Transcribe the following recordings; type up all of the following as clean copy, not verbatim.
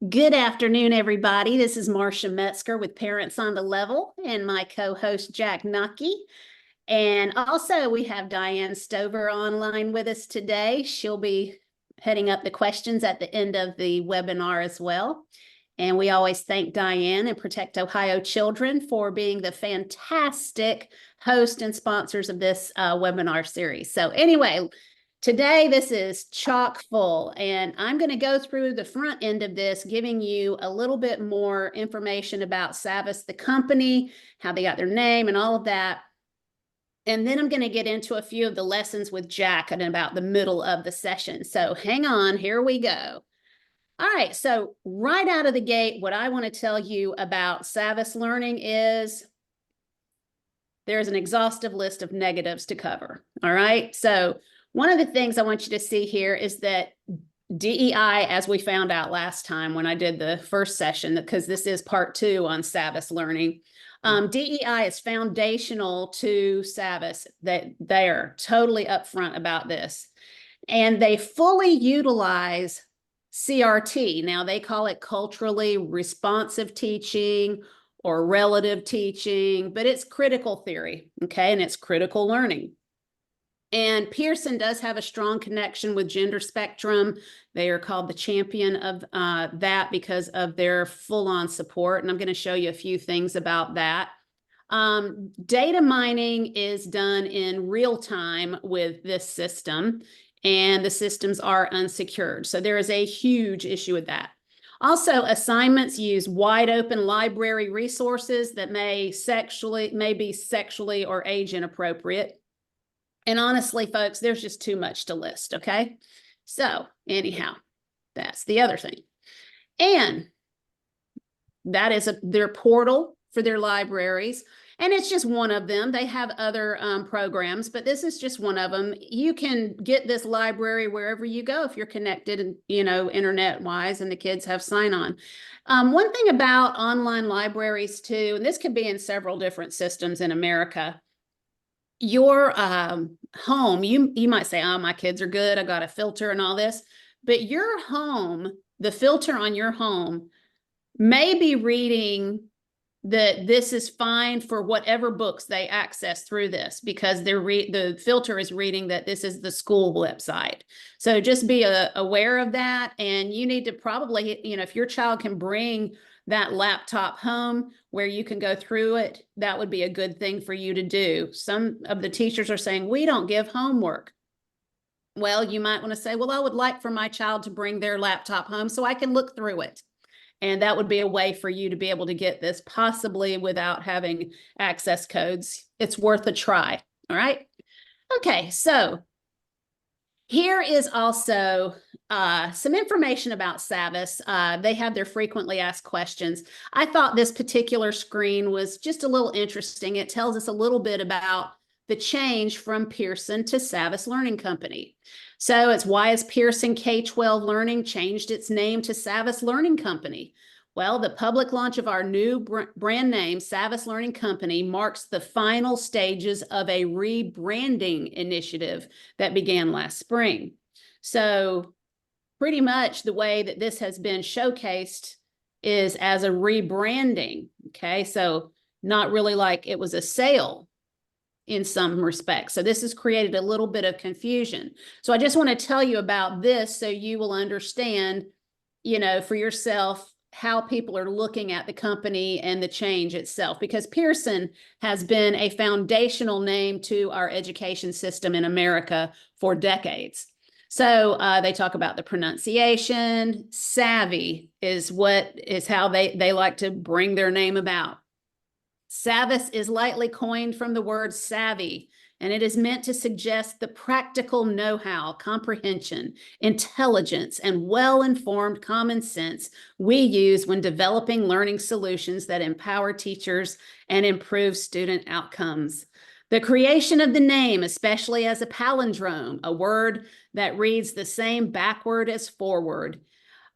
Good afternoon, everybody. This is Marcia Metzger with Parents on the Level and my co-host Jack Nucky. And also we have Diane Stover online with us today. She'll be heading up the questions at the end of the webinar as well. And we always thank Diane and Protect Ohio Children for being the fantastic host and sponsors of this webinar series. So anyway, today, this is chock full, and I'm going to go through the front end of this, giving you a little bit more information about SAVVAS, the company, how they got their name, and all of that. And then I'm going to get into a few of the lessons with Jack in about the middle of the session. So hang on, here we go. All right, so right out of the gate, what I want to tell you about SAVVAS learning is there's an exhaustive list of negatives to cover. All right, so one of the things I want you to see here is that DEI, as we found out last time when I did the first session, because this is part 2 on SAVVAS learning, DEI is foundational to SAVVAS. That they are totally upfront about this. And they fully utilize CRT. Now, they call it culturally responsive teaching or relative teaching, but it's critical theory, okay? And it's critical learning. And Pearson does have a strong connection with gender spectrum. They are called the champion of that because of their full-on support. And I'm going to show you a few things about that. Data mining is done in real time with this system, and the systems are unsecured. So there is a huge issue with that. Also, assignments use wide open library resources that may be sexually or age inappropriate. And honestly, folks, there's just too much to list, okay? So anyhow, that's the other thing. And that is their portal for their libraries. And it's just one of them. They have other programs, but this is just one of them. You can get this library wherever you go if you're connected, and internet-wise, and the kids have sign-on. One thing about online libraries too, and this could be in several different systems in America, your home, you might say, oh, my kids are good, I got a filter and all this, but your home, the filter on your home may be reading that this is fine for whatever books they access through this, because the filter is reading that this is the school website. So just be aware of that, and you need to probably, if your child can bring that laptop home where you can go through it, that would be a good thing for you to do. Some of the teachers are saying, we don't give homework. Well, you might want to say, well, I would like for my child to bring their laptop home so I can look through it. And that would be a way for you to be able to get this, possibly without having access codes. It's worth a try. All right. Okay, so here is also some information about SAVVAS. They have their frequently asked questions. I thought this particular screen was just a little interesting. It tells us a little bit about the change from Pearson to SAVVAS Learning Company. So it's, why has Pearson K-12 Learning changed its name to SAVVAS Learning Company? Well, the public launch of our new brand name, SAVVAS Learning Company, marks the final stages of a rebranding initiative that began last spring. So pretty much the way that this has been showcased is as a rebranding, okay? So not really like it was a sale in some respects. So this has created a little bit of confusion. So I just want to tell you about this so you will understand, for yourself, how people are looking at the company and the change itself, because Pearson has been a foundational name to our education system in America for decades. So they talk about the pronunciation. Savvy is how they like to bring their name about. SAVVAS is lightly coined from the word savvy, and it is meant to suggest the practical know-how, comprehension, intelligence, and well-informed common sense we use when developing learning solutions that empower teachers and improve student outcomes. The creation of the name, especially as a palindrome, a word that reads the same backward as forward,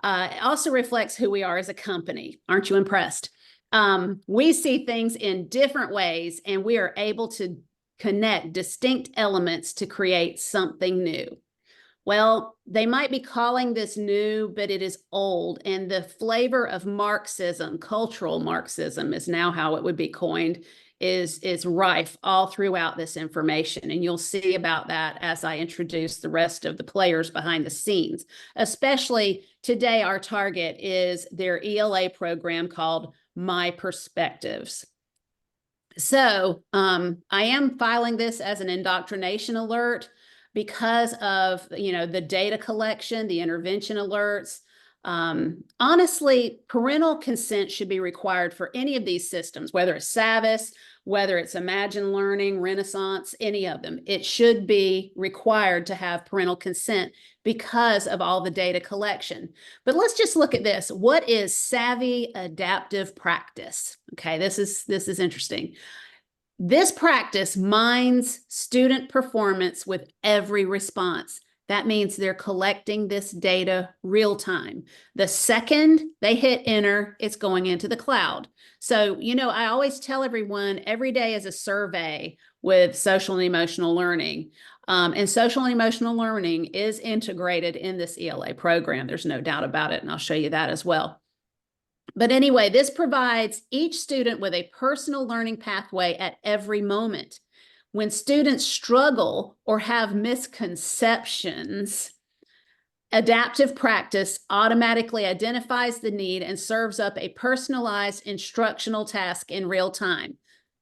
also reflects who we are as a company. Aren't you impressed? We see things in different ways, and we are able to connect distinct elements to create something new. Well, they might be calling this new, but it is old. And the flavor of Marxism, cultural Marxism is now how it would be coined, is rife all throughout this information. And you'll see about that as I introduce the rest of the players behind the scenes. Especially today, our target is their ELA program called My Perspectives. So I am filing this as an indoctrination alert because of, the data collection, the intervention alerts. Honestly, parental consent should be required for any of these systems, whether it's SAVVAS, whether it's Imagine Learning, Renaissance, any of them. It should be required to have parental consent because of all the data collection. But let's just look at this. What is savvy adaptive practice? Okay, this is interesting. This practice mines student performance with every response. That means they're collecting this data real time. The second they hit enter, it's going into the cloud. So, I always tell everyone every day is a survey with social and emotional learning. And social and emotional learning is integrated in this ELA program. There's no doubt about it. And I'll show you that as well. But anyway, this provides each student with a personal learning pathway at every moment. When students struggle or have misconceptions, adaptive practice automatically identifies the need and serves up a personalized instructional task in real time.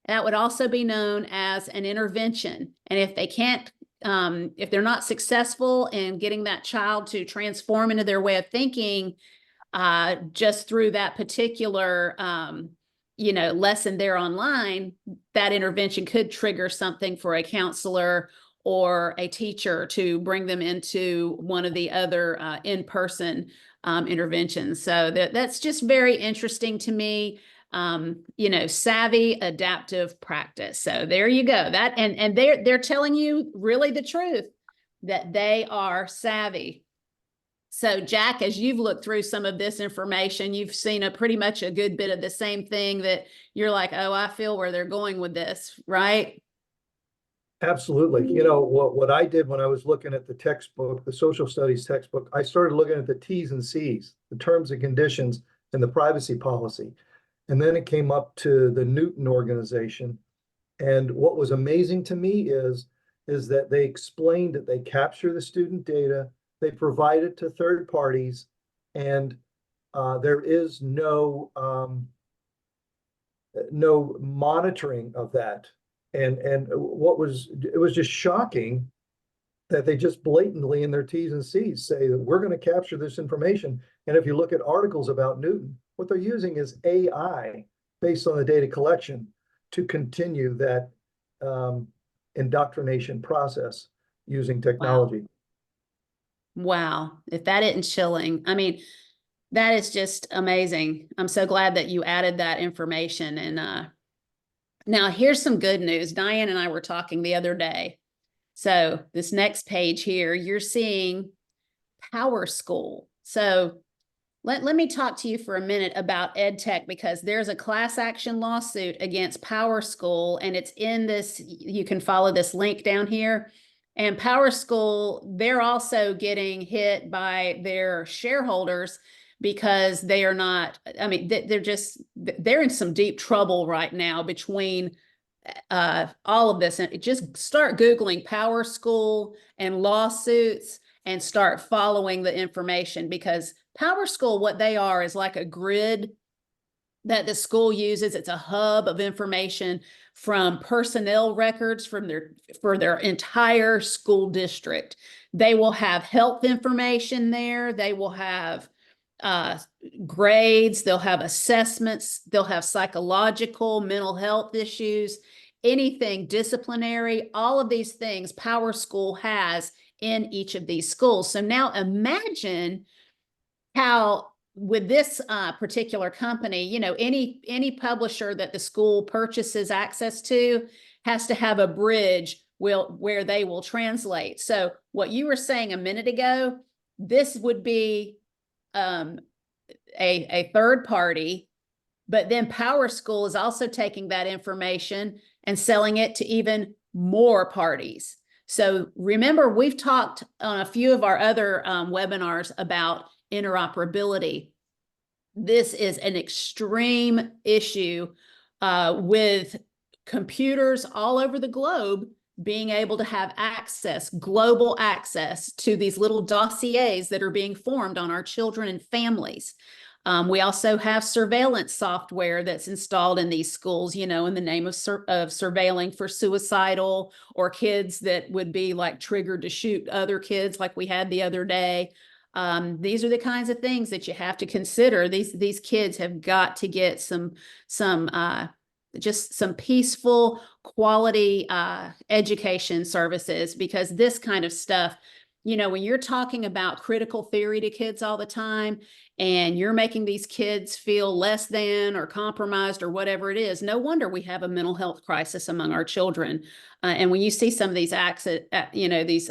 That would also be known as an intervention. And if they can't, if they're not successful in getting that child to transform into their way of thinking, just through that particular, lesson there online, that intervention could trigger something for a counselor or a teacher to bring them into one of the other in-person interventions. So that's just very interesting to me. Savvy adaptive practice. So there you go. That and they're telling you really the truth that they are savvy. So Jack, as you've looked through some of this information, you've seen pretty much a good bit of the same thing that you're like, oh, I feel where they're going with this, right? Absolutely. What I did when I was looking at the textbook, the social studies textbook, I started looking at the T's and C's, the terms and conditions, and the privacy policy. And then it came up to the Newton organization. And what was amazing to me is that they explained that they capture the student data, they provide it to third parties, and there is no monitoring of that. And it was just shocking that they just blatantly in their T's and C's say that we're going to capture this information. And if you look at articles about Newton, what they're using is AI based on the data collection to continue that indoctrination process using technology. Wow. If that isn't chilling, I mean, that is just amazing. I'm so glad that you added that information. And now here's some good news. Diane and I were talking the other day. So this next page here, you're seeing Power School. So let me talk to you for a minute about EdTech, because there's a class action lawsuit against Power School, and it's in this, you can follow this link down here. And Power School, they're also getting hit by their shareholders because they are not, I mean, they're in some deep trouble right now between all of this. And just start Googling Power School and lawsuits and start following the information, because Power School, what they are is like a grid that the school uses. It's a hub of information from personnel records for their entire school district. They will have health information there. They will have grades. They'll have assessments. They'll have psychological, mental health issues, anything disciplinary, all of these things Power School has in each of these schools. So now imagine how with this particular company, any publisher that the school purchases access to has to have a bridge where they will translate. So what you were saying a minute ago, this would be a third party, but then Power School is also taking that information and selling it to even more parties. So remember, we've talked on a few of our other webinars about interoperability. This is an extreme issue with computers all over the globe being able to have access, global access to these little dossiers that are being formed on our children and families. We also have surveillance software that's installed in these schools, in the name of surveilling for suicidal or kids that would be like triggered to shoot other kids like we had the other day. These are the kinds of things that you have to consider. These kids have got to get some just some peaceful quality education services, because this kind of stuff, when you're talking about critical theory to kids all the time and you're making these kids feel less than or compromised or whatever it is, no wonder we have a mental health crisis among our children. And when you see some of these these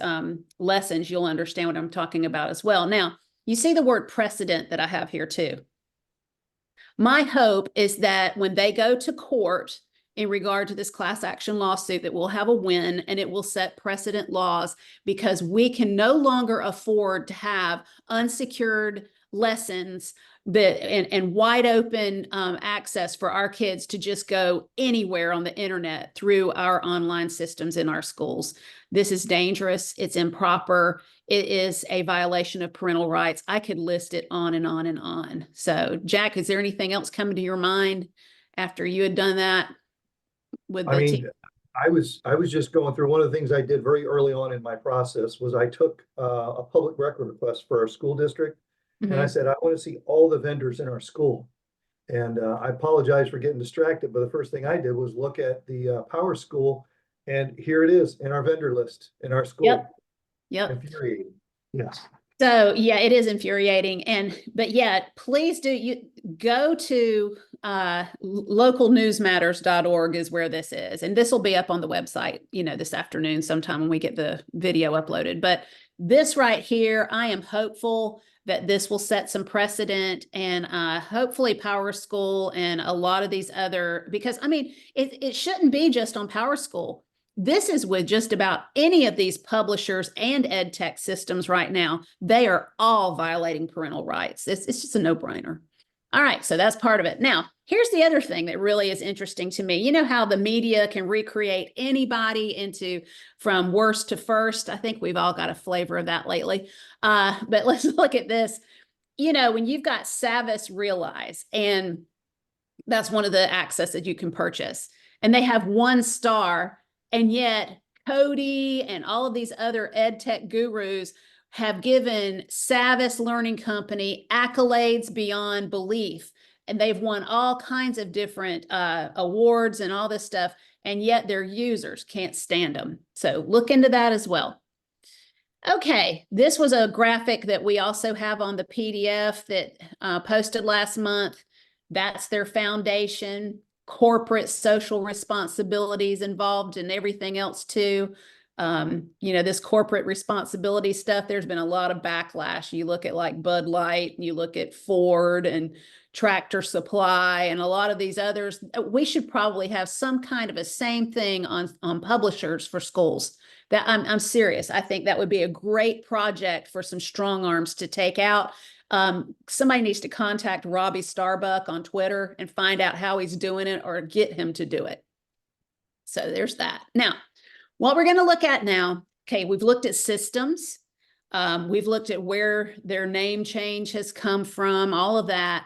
lessons, you'll understand what I'm talking about as well. Now, you see the word precedent that I have here too. My hope is that when they go to court in regard to this class action lawsuit, that we'll have a win and it will set precedent laws, because we can no longer afford to have unsecured lessons and wide open access for our kids to just go anywhere on the internet through our online systems in our schools. This is dangerous. It's improper. It is a violation of parental rights. I could list it on and on and on. So, Jack, is there anything else coming to your mind after you had done that with the team? I was just going through, one of the things I did very early on in my process was I took a public record request for our school district. And I said, I want to see all the vendors in our school. And I apologize for getting distracted, but the first thing I did was look at the Power School, and here it is in our vendor list in our school. Yep. Infuriating. Yes. So yeah, it is infuriating. But yeah, please go to localnewsmatters.org is where this is. And this will be up on the website, this afternoon sometime when we get the video uploaded. But this right here, I am hopeful that this will set some precedent, and hopefully Power School and a lot of these other, because it shouldn't be just on Power School. This is with just about any of these publishers and ed tech systems right now. They are all violating parental rights. It's just a no-brainer. All right, so that's part of it. Now, here's the other thing that really is interesting to me. You know how the media can recreate anybody from worst to first? I think we've all got a flavor of that lately. But let's look at this. When you've got SAVVAS Realize, and that's one of the access that you can purchase, and they have 1 star, and yet Cody and all of these other ed tech gurus have given SAVVAS Learning Company accolades beyond belief. And they've won all kinds of different awards and all this stuff, and yet their users can't stand them. So look into that as well. Okay, this was a graphic that we also have on the PDF that posted last month. That's their foundation, corporate social responsibilities involved in everything else too. This corporate responsibility stuff, there's been a lot of backlash. You look at like Bud Light, you look at Ford and Tractor Supply and a lot of these others. We should probably have some kind of a same thing on publishers for schools. That I'm serious. I think that would be a great project for some strong arms to take out. Somebody needs to contact Robbie Starbuck on Twitter and find out how he's doing it, or get him to do it. So there's that. Now, what we're going to look at now, okay, we've looked at systems. We've looked at where their name change has come from, all of that.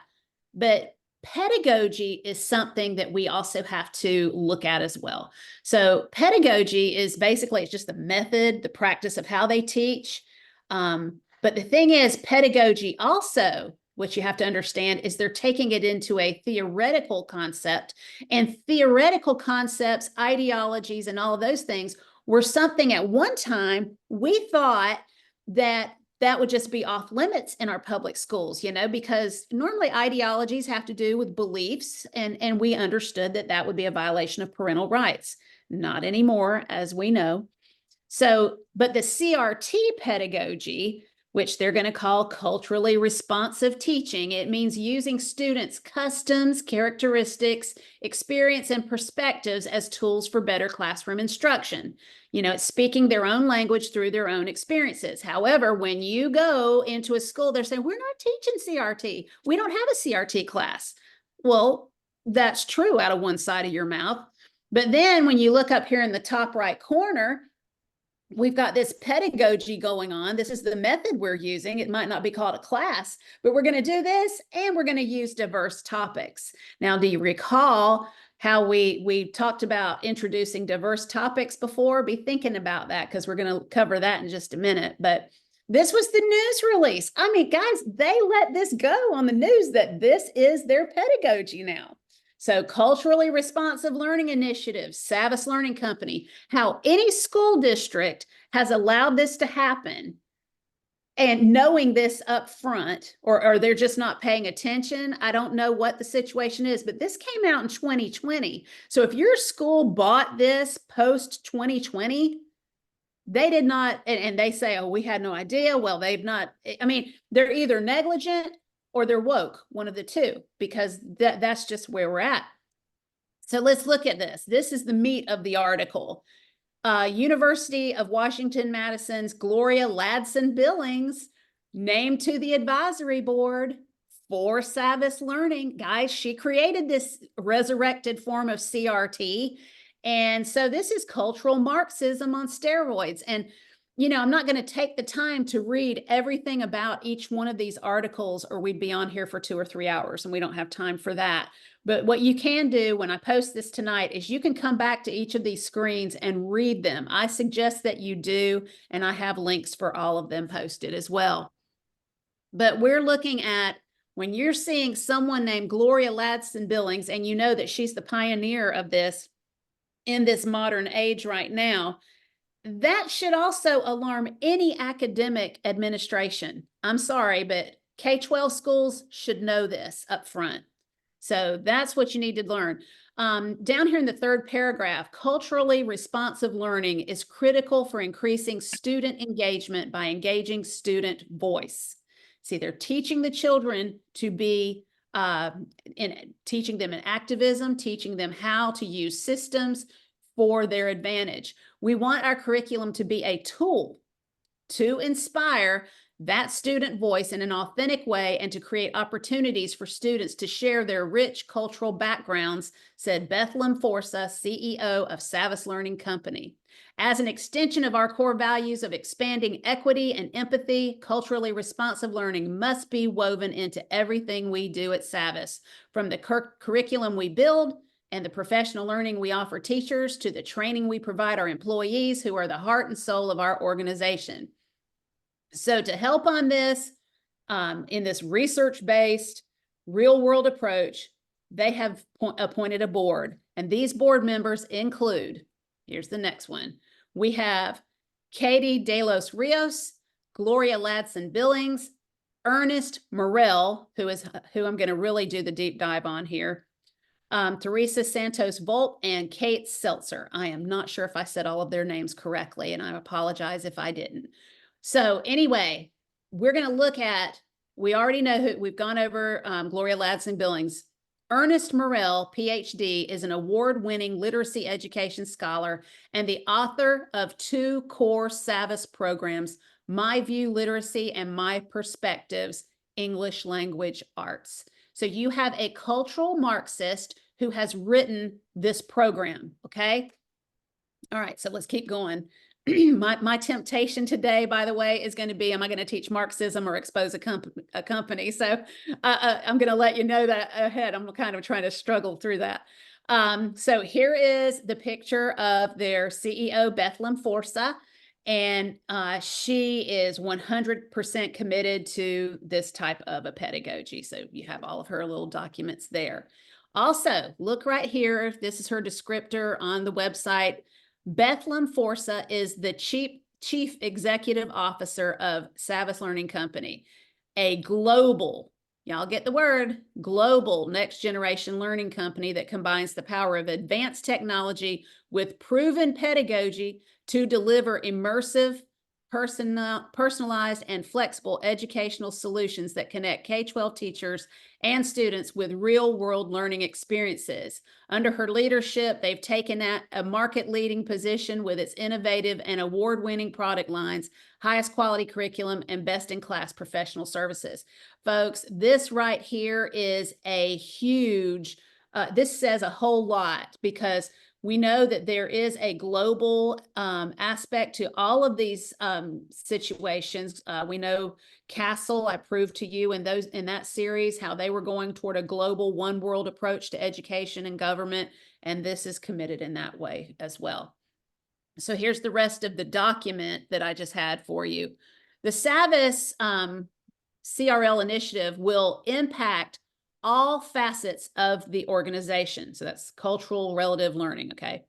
But pedagogy is something that we also have to look at as well. So pedagogy is basically, it's just the method, the practice of how they teach. But the thing is, pedagogy also, what you have to understand is they're taking it into a theoretical concept, and theoretical concepts, ideologies, and all of those things were something at one time we thought that would just be off limits in our public schools, because normally ideologies have to do with beliefs, and we understood that would be a violation of parental rights. Not anymore, as we know. So, but the CRT pedagogy, which they're going to call culturally responsive teaching. It means using students' customs, characteristics, experience, and perspectives as tools for better classroom instruction. You know, it's speaking their own language through their own experiences. However, when you go into a school, they're saying, we're not teaching CRT. We don't have a CRT class. Well, that's true out of one side of your mouth. But then when you look up here in the top right corner, we've got this pedagogy going on. This is the method we're using. It might not be called a class, but we're going to do this, and we're going to use diverse topics. Now, do you recall how we talked about introducing diverse topics before? Be thinking about that, because we're going to cover that in just a minute. But this was the news release. I mean, guys, they let this go on the news that this is their pedagogy now. So culturally responsive learning initiatives, SAVVAS Learning Company, how any school district has allowed this to happen, and knowing this up front, or they're just not paying attention. I don't know what the situation is, but this came out in 2020. So if your school bought this post 2020, they did not, and they say, oh, we had no idea. Well, they've not, I mean, they're either negligent or they're woke, one of the two, because that's just where we're at. So let's look at this. This is the meat of the article. University of Washington-Madison's Gloria Ladson-Billings named to the advisory board for SAVVAS Learning. Guys, she created this resurrected form of CRT. And so this is cultural Marxism on steroids. And you know, I'm not going to take the time to read everything about each one of these articles, or we'd be on here for 2 or 3 hours, and we don't have time for that. But what you can do when I post this tonight is you can come back to each of these screens and read them. I suggest that you do, and I have links for all of them posted as well. But we're looking at, when you're seeing someone named Gloria Ladson-Billings, and you know that she's the pioneer of this in this modern age right now, that should also alarm any academic administration. I'm sorry, but K-12 schools should know this up front. So that's what you need to learn. Down here in the third paragraph, culturally responsive learning is critical for increasing student engagement by engaging student voice. See, they're teaching the children to be, teaching them in activism, teaching them how to use systems for their advantage. We want our curriculum to be a tool to inspire that student voice in an authentic way and to create opportunities for students to share their rich cultural backgrounds, said Bethlehem Forsa, CEO of SAVVAS Learning Company. As an extension of our core values of expanding equity and empathy, culturally responsive learning must be woven into everything we do at SAVVAS, from the curriculum we build and the professional learning we offer teachers to the training we provide our employees, who are the heart and soul of our organization. So to help on this, in this research-based, real-world approach, they have appointed a board. And these board members include, here's the next one. We have Katie De Los Rios, Gloria Ladson-Billings, Ernest Morell, who I'm going to really do the deep dive on here, Teresa Santos Volt, and Kate Seltzer. I am not sure if I said all of their names correctly, and I apologize if I didn't. So anyway, we're going to look at, we already know who, we've gone over Gloria Ladson-Billings. Ernest Morell, PhD, is an award-winning literacy education scholar and the author of 2 core SAVVAS programs, My View Literacy and My Perspectives, English Language Arts. So you have a cultural Marxist who has written this program, okay? All right, so let's keep going. My temptation today, by the way, is going to be, am I going to teach Marxism or expose a company? So I'm going to let you know that ahead. I'm kind of trying to struggle through that. So here is the picture of their CEO, Bethlehem Forsa, and she is 100% committed to this type of a pedagogy. So you have all of her little documents there. Also, look right here. This is her descriptor on the website. Bethlehem Forsa is the chief executive officer of SAVVAS Learning Company, a global, y'all get the word, global next generation learning company that combines the power of advanced technology with proven pedagogy to deliver immersive personalized and flexible educational solutions that connect K-12 teachers and students with real-world learning experiences. Under her leadership, they've taken a market-leading position with its innovative and award-winning product lines, highest quality curriculum, and best-in-class professional services. Folks, this right here is a huge, this says a whole lot, because we know that there is a global aspect to all of these situations. We know Castle, I proved to you in that series how they were going toward a global one world approach to education and government, and this is committed in that way as well. So here's the rest of the document that I just had for you. The SAVVAS CRL initiative will impact all facets of the organization. So that's cultural relative learning, okay?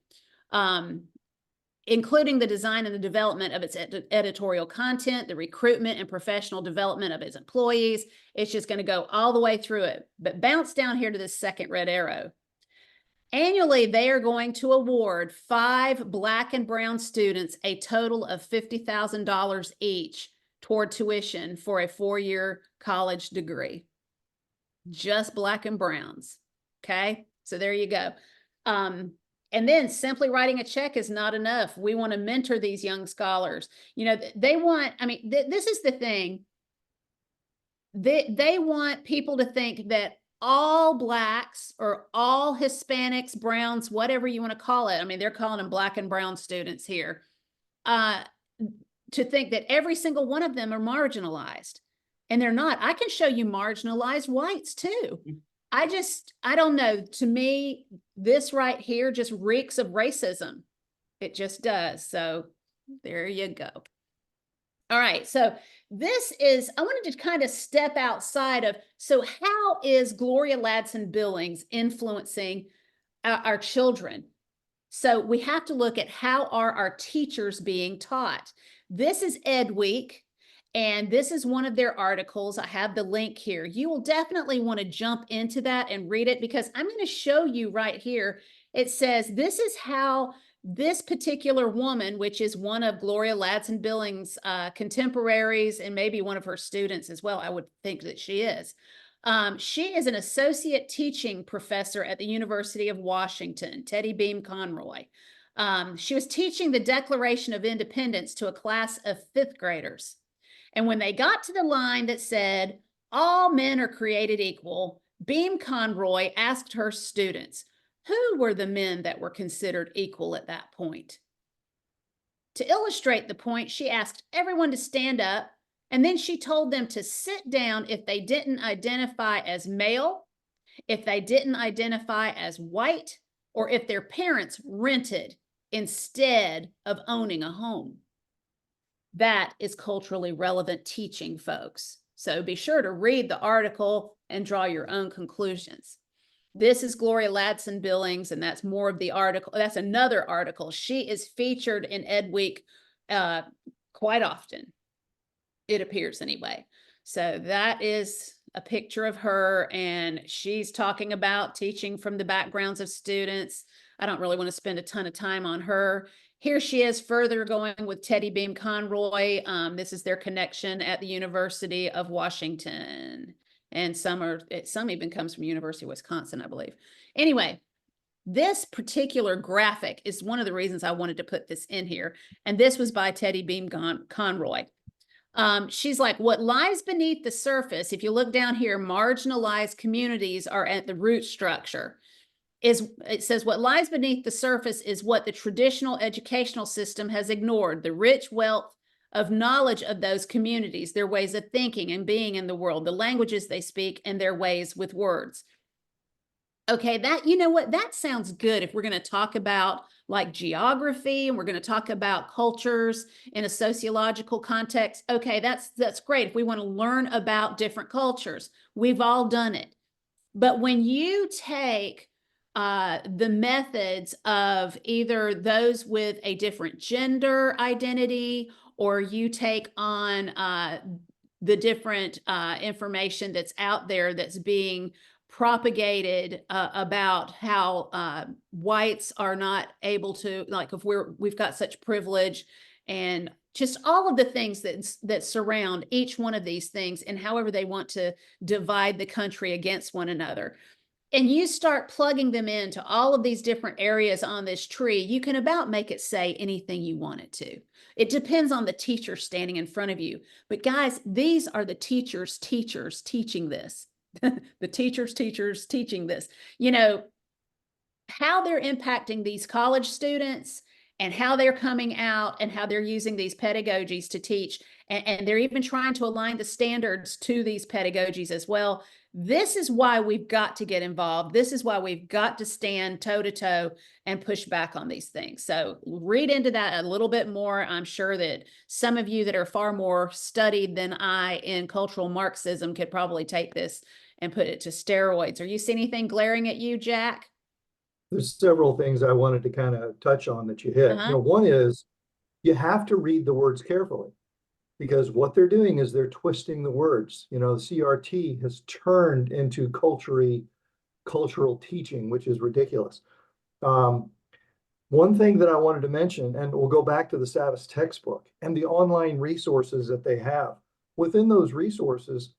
Including the design and the development of its editorial content, the recruitment and professional development of its employees. It's just going to go all the way through it. But bounce down here to this second red arrow. Annually, they are going to award 5 Black and brown students a total of $50,000 each toward tuition for a 4-year college degree. Just Black and browns. Okay, so there you go. And then simply writing a check is not enough. We want to mentor these young scholars. You know, they want, I mean, this is the thing. They want people to think that all Blacks or all Hispanics, browns, whatever you want to call it. I mean, they're calling them Black and brown students here. To think that every single one of them are marginalized. And they're not. I can show you marginalized whites too. I don't know. To me, this right here just reeks of racism. It just does. So there you go. All right. So this is, I wanted to kind of step outside of, so how is Gloria Ladson Billings influencing our children? So we have to look at how are our teachers being taught. This is Ed Week. And this is one of their articles. I have the link here. You will definitely want to jump into that and read it, because I'm going to show you right here. It says, this is how this particular woman, which is one of Gloria Ladson Billings' contemporaries and maybe one of her students as well. I would think that she is. She is an associate teaching professor at the University of Washington, Teddy Beam Conroy. She was teaching the Declaration of Independence to a class of 5th graders. And when they got to the line that said, all men are created equal, Beam Conroy asked her students, who were the men that were considered equal at that point? To illustrate the point, she asked everyone to stand up, and then she told them to sit down if they didn't identify as male, if they didn't identify as white, or if their parents rented instead of owning a home. That is culturally relevant teaching, folks. So be sure to read the article and draw your own conclusions. This is Gloria Ladson Billings, and that's more of the article. That's another article. She is featured in Ed Week quite often, it appears anyway. So that is a picture of her, and she's talking about teaching from the backgrounds of students. I don't really want to spend a ton of time on her. Here she is further going with Teddy Beam Conroy. This is their connection at the University of Washington. And some even comes from University of Wisconsin, I believe. Anyway, this particular graphic is one of the reasons I wanted to put this in here. And this was by Teddy Beam Conroy. She's like, what lies beneath the surface, if you look down here, marginalized communities are at the root structure. It says what lies beneath the surface is what the traditional educational system has ignored, the rich wealth of knowledge of those communities, their ways of thinking and being in the world, the languages they speak, and their ways with words. Okay, that, you know what, that sounds good if we're going to talk about like geography and we're going to talk about cultures in a sociological context. Okay, that's great if we want to learn about different cultures. We've all done it. But when you take the methods of either those with a different gender identity, or you take on the different information that's out there that's being propagated about how whites are not able to, like, if we've got such privilege and just all of the things that surround each one of these things and however they want to divide the country against one another. And you start plugging them into all of these different areas on this tree, you can about make it say anything you want it to. It depends on the teacher standing in front of you. But guys, these are the teachers teaching this. The teachers teaching this. You know, how they're impacting these college students and how they're coming out and how they're using these pedagogies to teach. And they're even trying to align the standards to these pedagogies as well. This is why we've got to get involved. This is why we've got to stand toe to toe and push back on these things. So read into that a little bit more. I'm sure that some of you that are far more studied than I in cultural Marxism could probably take this and put it to steroids. Are you seeing anything glaring at you, Jack? There's several things I wanted to kind of touch on that you hit. Uh-huh. One is you have to read the words carefully, because what they're doing is they're twisting the words. The CRT has turned into cultural teaching, which is ridiculous. One thing that I wanted to mention, and we'll go back to the SAVVAS textbook and the online resources that they have. Within those resources,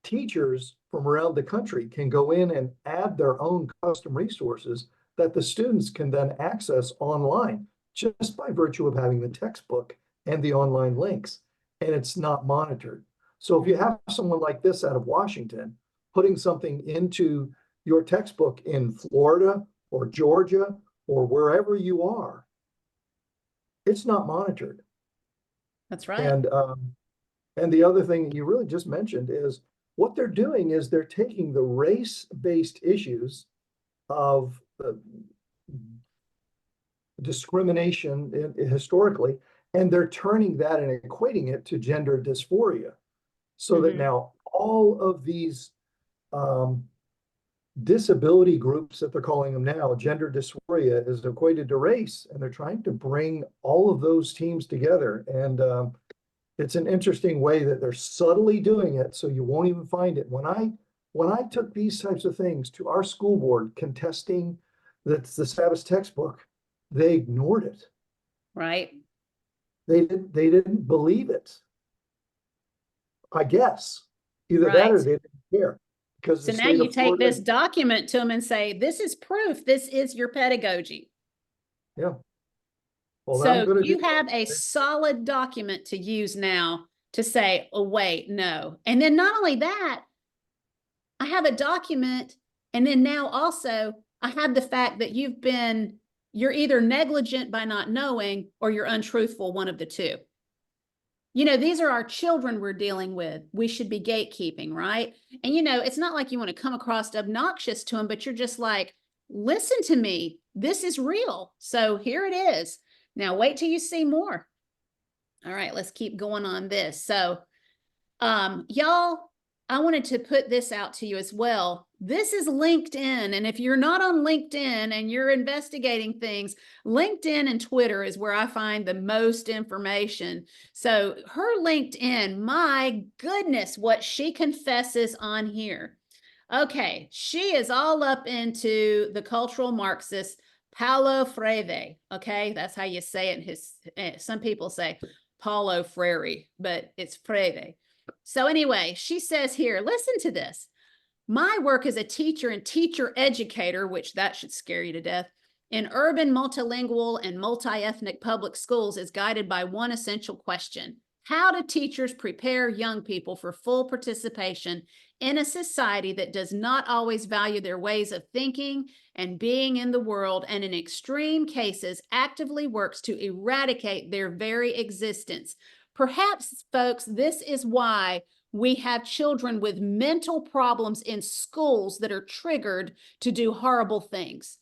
teachers from around the country can go in and add their own custom resources that the students can then access online just by virtue of having the textbook and the online links, and it's not monitored. So if you have someone like this out of Washington putting something into your textbook in Florida or Georgia or wherever you are, it's not monitored. That's right. And the other thing you really just mentioned is what they're doing is they're taking the race-based issues of discrimination historically, and they're turning that and equating it to gender dysphoria. So that now all of these disability groups that they're calling them now, gender dysphoria is equated to race, and they're trying to bring all of those teams together. And it's an interesting way that they're subtly doing it, so you won't even find it. When I took these types of things to our school board contesting that's the SAVVAS textbook, they ignored it. Right. They didn't believe it. I guess either that or Right. they didn't care. Because So the now state you of take Florida, this document to them and say, this is proof. This is your pedagogy. yeah. Well, I'm So going to do you have a that. solid document to use now to say, oh, wait, no. And then not only that, I have a document. And then now also I have the fact that you're either negligent by not knowing or you're untruthful, one of the two. These are our children we're dealing with. We should be gatekeeping, right? And, it's not like you want to come across obnoxious to them, but you're just like, listen to me. This is real. So here it is. Now wait till you see more. All right, let's keep going on this. So, y'all, I wanted to put this out to you as well. This is LinkedIn. And if you're not on LinkedIn and you're investigating things, LinkedIn and Twitter is where I find the most information. So her LinkedIn, my goodness, what she confesses on here. Okay, she is all up into the cultural Marxist Paulo Freire. Okay, that's how you say it. Some people say Paulo Freire, but it's Freire. So anyway, she says here, listen to this. My work as a teacher and teacher educator, which that should scare you to death, in urban, multilingual, and multi-ethnic public schools is guided by one essential question. How do teachers prepare young people for full participation in a society that does not always value their ways of thinking and being in the world, and in extreme cases actively works to eradicate their very existence? Perhaps, folks, this is why we have children with mental problems in schools that are triggered to do horrible things.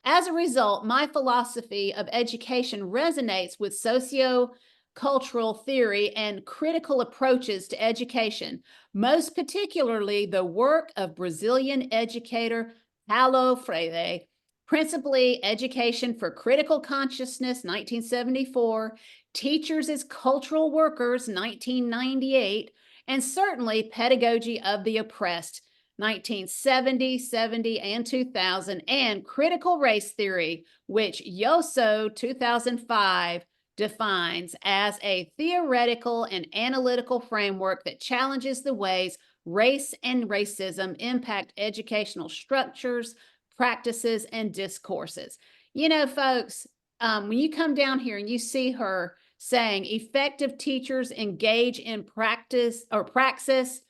As a result, my philosophy of education resonates with socio-cultural theory and critical approaches to education, most particularly the work of Brazilian educator Paulo Freire, principally Education for Critical Consciousness, 1974, Teachers as Cultural Workers, 1998, and certainly Pedagogy of the Oppressed, 1970, 70, and 2000, and Critical Race Theory, which Yoso, 2005, defines as a theoretical and analytical framework that challenges the ways race and racism impact educational structures, practices, and discourses. You know, folks, when you come down here and you see her saying effective teachers engage in practice or praxis,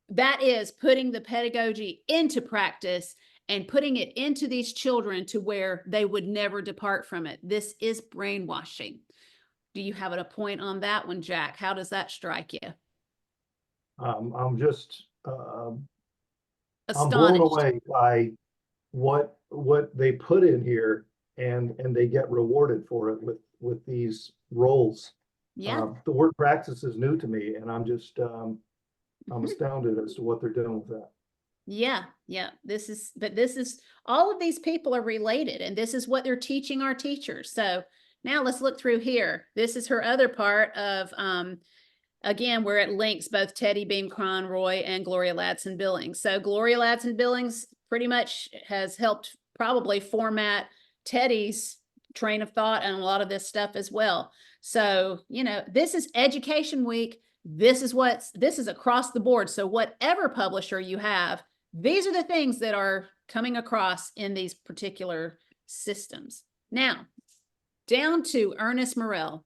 that is putting the pedagogy into practice and putting it into these children to where they would never depart from it. This is brainwashing. Do you have a point on that one, Jack? How does that strike you? I'm just, I'm blown Astonished. away by what they put in here, and they get rewarded for it with these roles. Yeah. The word practice is new to me, and I'm just, I'm astounded as to what they're doing with that. Yeah, this is all of these people are related, and this is what they're teaching our teachers. So now let's look through here. This is her other part of, again, where it links both Teddy Beam Conroy and Gloria Ladson Billings. So Gloria Ladson Billings pretty much has helped probably format Teddy's train of thought and a lot of this stuff as well. So, you know, this is Education Week. This is across the board. So whatever publisher you have, these are the things that are coming across in these particular systems. Now, down to Ernest Morrell,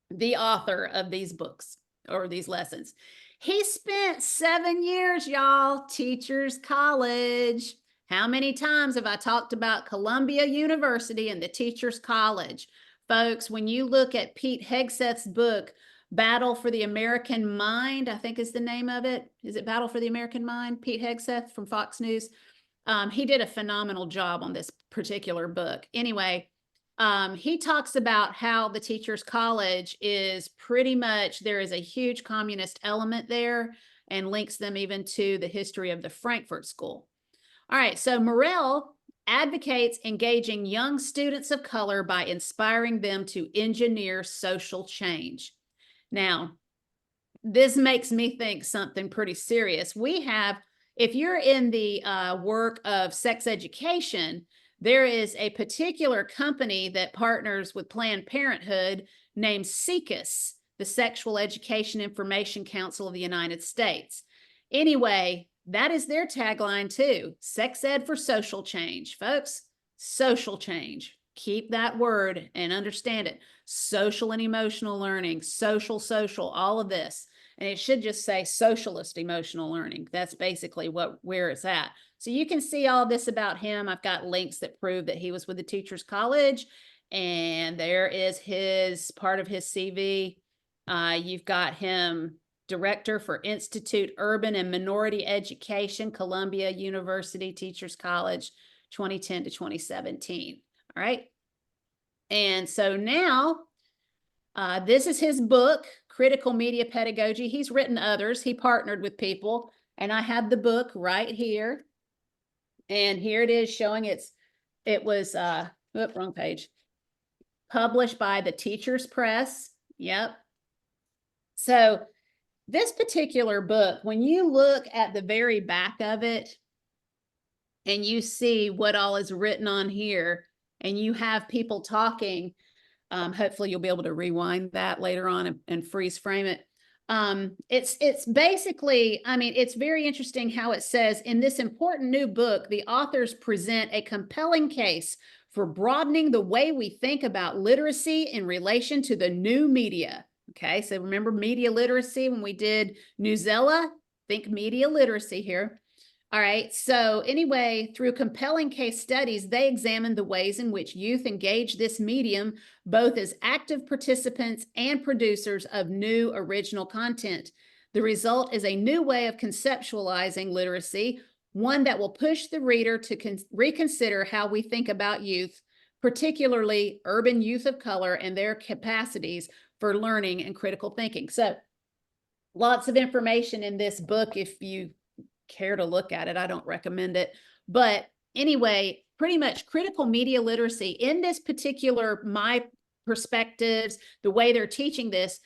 the author of these books or these lessons. He spent 7 years, y'all, Teachers College. How many times have I talked about Columbia University and the Teachers College? Folks, when you look at Pete Hegseth's book, Battle for the American Mind, I think is the name of it. Is it Battle for the American Mind? Pete Hegseth from Fox News. He did a phenomenal job on this particular book. Anyway, he talks about how the Teachers College is pretty much, there is a huge communist element there, and links them even to the history of the Frankfurt School. All right, so Morrell advocates engaging young students of color by inspiring them to engineer social change. Now, this makes me think something pretty serious. We have, if you're in the work of sex education, there is a particular company that partners with Planned Parenthood named SECUS, the Sexual Education Information Council of the United States. Anyway, that is their tagline too. Sex ed for social change, folks. Social change. Keep that word and understand it. Social and emotional learning, social, all of this. And it should just say socialist emotional learning. That's basically where it's at. So you can see all this about him. I've got links that prove that he was with the Teachers College, and there is his part of his CV. You've got him Director for Institute Urban and Minority Education, Columbia University Teachers College, 2010 to 2017. All right. And so now, this is his book, Critical Media Pedagogy. He's written others. He partnered with people, and I have the book right here. And here it is showing it was, wrong page, published by the Teachers Press. Yep. So this particular book, when you look at the very back of it and you see what all is written on here, and you have people talking, hopefully you'll be able to rewind that later on and freeze frame it. It's basically, I mean, it's very interesting how it says, in this important new book, the authors present a compelling case for broadening the way we think about literacy in relation to the new media. Okay, so remember media literacy when we did Newsella? Think media literacy here. All right, so anyway, through compelling case studies, they examined the ways in which youth engage this medium, both as active participants and producers of new original content. The result is a new way of conceptualizing literacy, one that will push the reader to reconsider how we think about youth, particularly urban youth of color and their capacities for learning and critical thinking. So lots of information in this book if you care to look at it. I don't recommend it. But anyway, pretty much critical media literacy in this particular, my perspectives, the way they're teaching this,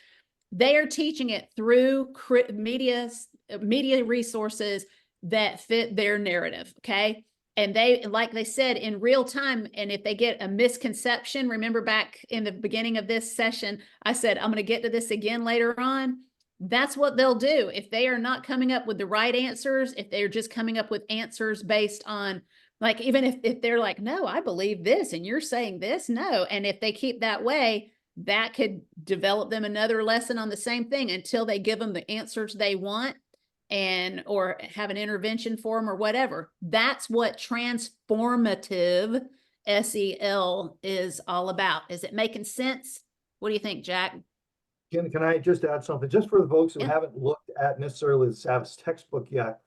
they are teaching it through media resources that fit their narrative. Okay. And they, like they said, in real time, and if they get a misconception, remember back in the beginning of this session, I said, I'm going to get to this again later on. That's what they'll do. If they are not coming up with the right answers, if they're just coming up with answers based on, like, even if they're like, no, I believe this, and you're saying this, no. And if they keep that way, that could develop them another lesson on the same thing until they give them the answers they want, and or have an intervention for them or whatever. That's what transformative SEL is all about. Is it making sense? What do you think, Jack? Can I just add something, just for the folks who Yeah. haven't looked at necessarily the SAVVAS textbook yet?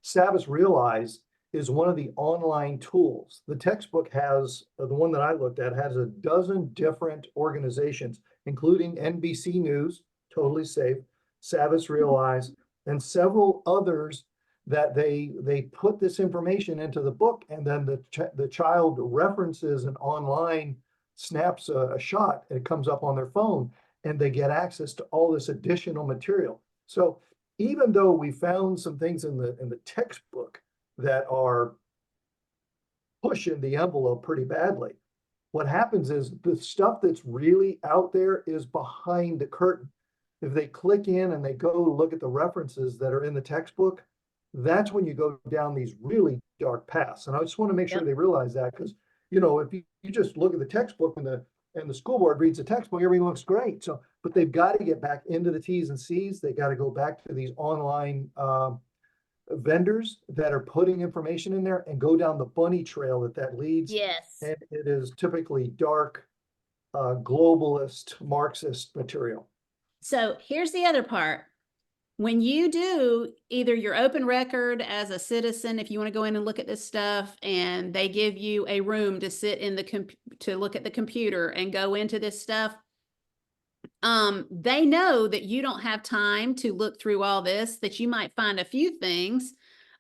SAVVAS Realize is one of the online tools. The textbook has, the one that I looked at, has a dozen different organizations, including NBC News, totally safe, SAVVAS Realize, and several others that they put this information into the book, and then the child references an online, snaps a shot, and it comes up on their phone, and they get access to all this additional material. So even though we found some things in the textbook that are pushing the envelope pretty badly, what happens is the stuff that's really out there is behind the curtain. If they click in and they go look at the references that are in the textbook, that's when you go down these really dark paths. And I just want to make sure they realize that, because, you know, if you just look at the textbook and the school board reads the textbook, everything looks great. So, but they've got to get back into the T's and C's. They got to go back to these online vendors that are putting information in there and go down the bunny trail that leads. Yes. And it is typically dark, globalist, Marxist material. So here's the other part. When you do either your open record as a citizen, if you want to go in and look at this stuff, and they give you a room to sit in to look at the computer and go into this stuff, they know that you don't have time to look through all this, that you might find a few things,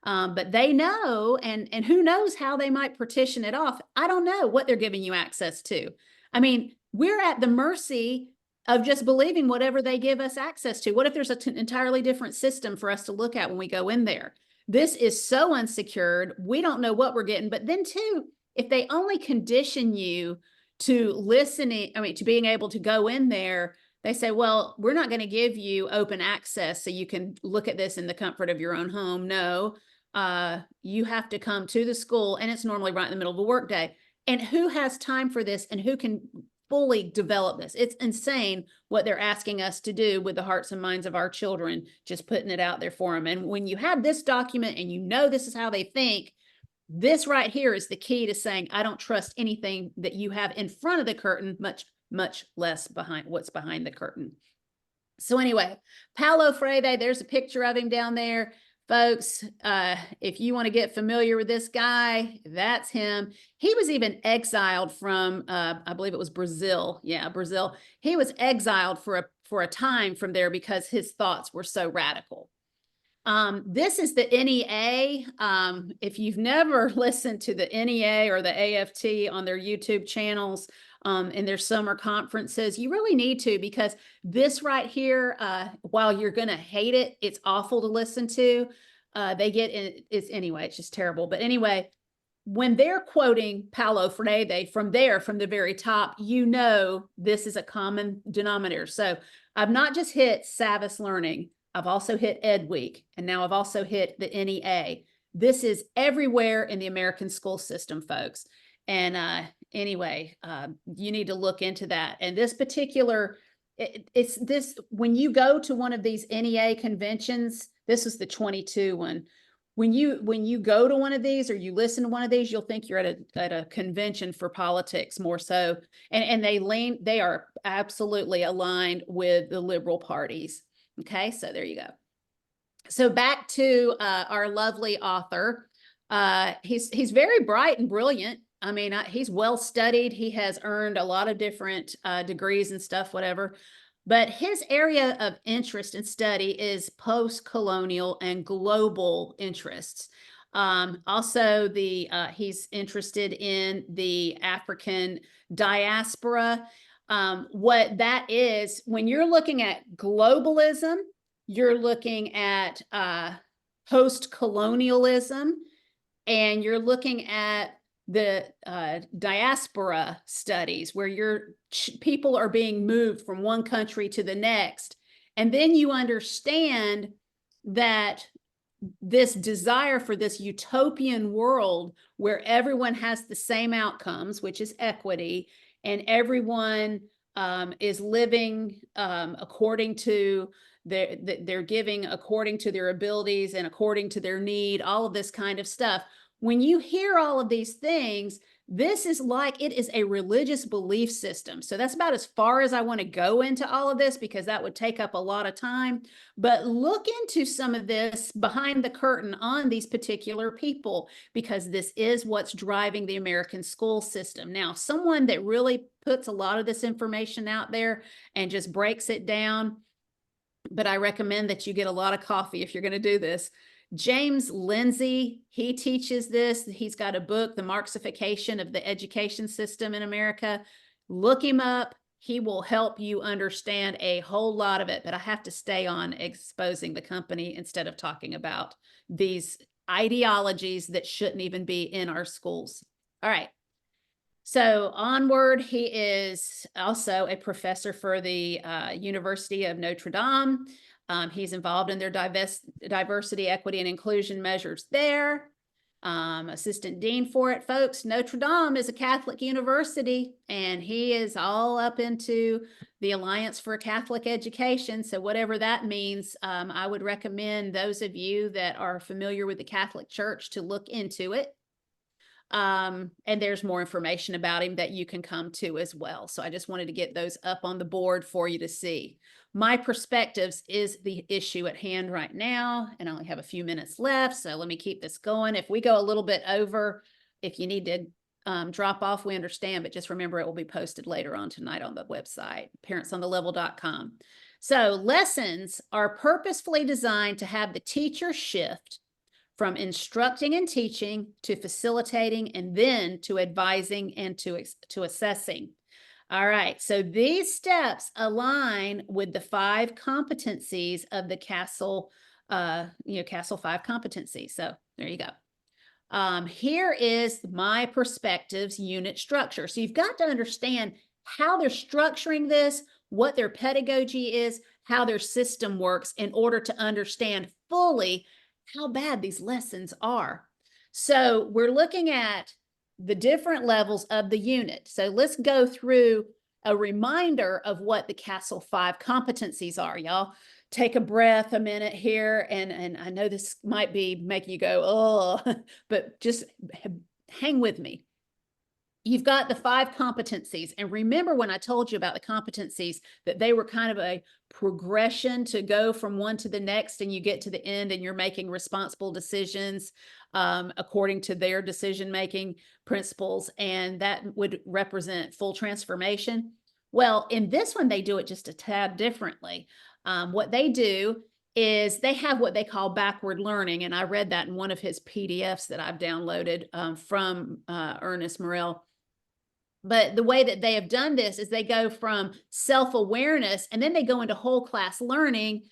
but they know, and who knows how they might partition it off. I don't know what they're giving you access to. I mean, we're at the mercy of just believing whatever they give us access to. What if there's an entirely different system for us to look at when we go in there? This is so unsecured. We don't know what we're getting. But then too, if they only condition you to listening, I mean, to being able to go in there, they say, well, we're not going to give you open access so you can look at this in the comfort of your own home. No, you have to come to the school, and it's normally right in the middle of a workday. And who has time for this, and who can fully develop this? It's insane what they're asking us to do with the hearts and minds of our children, just putting it out there for them. And when you have this document and you know this is how they think, this right here is the key to saying, I don't trust anything that you have in front of the curtain, much less behind what's behind the curtain. So anyway, Paulo Freire, there's a picture of him down there. Folks, if you want to get familiar with this guy, that's him. He was even exiled from, I believe it was Brazil. Yeah, Brazil. He was exiled for a time from there because his thoughts were so radical. This is the NEA. If you've never listened to the NEA or the AFT on their YouTube channels, in their summer conferences, you really need to, because this right here, while you're going to hate it, it's awful to listen to. They get in, anyway, it's just terrible. But anyway, when they're quoting Paulo Freire from the very top, you know this is a common denominator. So I've not just hit SAVVAS Learning, I've also hit Ed Week, and now I've also hit the NEA. This is everywhere in the American school system, folks. And anyway, you need to look into that. And this particular, it's this, when you go to one of these NEA conventions, this is the 22 one. When you go to one of these or you listen to one of these, you'll think you're at a convention for politics more so. And they are absolutely aligned with the liberal parties. Okay, so there you go. So back to our lovely author. He's very bright and brilliant. I mean, he's well studied. He has earned a lot of different degrees and stuff, whatever. But his area of interest and study is post-colonial and global interests. Also, he's interested in the African diaspora. What that is, when you're looking at globalism, you're looking at post-colonialism, and you're looking at the diaspora studies where people are being moved from one country to the next. And then you understand that this desire for this utopian world where everyone has the same outcomes, which is equity, and everyone is living according to they're giving according to their abilities and according to their need, all of this kind of stuff. When you hear all of these things, this is like it is a religious belief system. So that's about as far as I want to go into all of this because that would take up a lot of time. But look into some of this behind the curtain on these particular people because this is what's driving the American school system. Now, someone that really puts a lot of this information out there and just breaks it down, but I recommend that you get a lot of coffee if you're going to do this. James Lindsay, he teaches this. He's got a book, The Marxification of the Education System in America. Look him up. He will help you understand a whole lot of it, but I have to stay on exposing the company instead of talking about these ideologies that shouldn't even be in our schools. All right. So onward, he is also a professor for the University of Notre Dame. He's involved in their diversity, equity, and inclusion measures there. Assistant dean for it, folks. Notre Dame is a Catholic university, and he is all up into the Alliance for Catholic Education. So whatever that means, I would recommend those of you that are familiar with the Catholic Church to look into it. And there's more information about him that you can come to as well. So I just wanted to get those up on the board for you to see. My perspectives is the issue at hand right now, and I only have a few minutes left. So let me keep this going. If we go a little bit over, if you need to drop off, we understand, but just remember it will be posted later on tonight on the website, parentsonthelevel.com. So lessons are purposefully designed to have the teacher shift from instructing and teaching to facilitating and then to advising and to assessing. All right, so these steps align with the 5 competencies of the CASEL, CASEL 5 competencies. So there you go. Here is my perspectives unit structure. So you've got to understand how they're structuring this, what their pedagogy is, how their system works in order to understand fully how bad these lessons are. So we're looking at the different levels of the unit. So let's go through a reminder of what the CASEL 5 competencies are. Y'all take a breath a minute here. And I know this might be making you go, oh, but just hang with me. You've got the 5 competencies. And remember when I told you about the competencies that they were kind of a progression to go from one to the next, and you get to the end and you're making responsible decisions according to their decision-making principles, and that would represent full transformation. Well, in this one, they do it just a tad differently. What they do is they have what they call backward learning, and I read that in one of his PDFs that I've downloaded from Ernest Morel. But the way that they have done this is they go from self-awareness and then they go into whole class learning.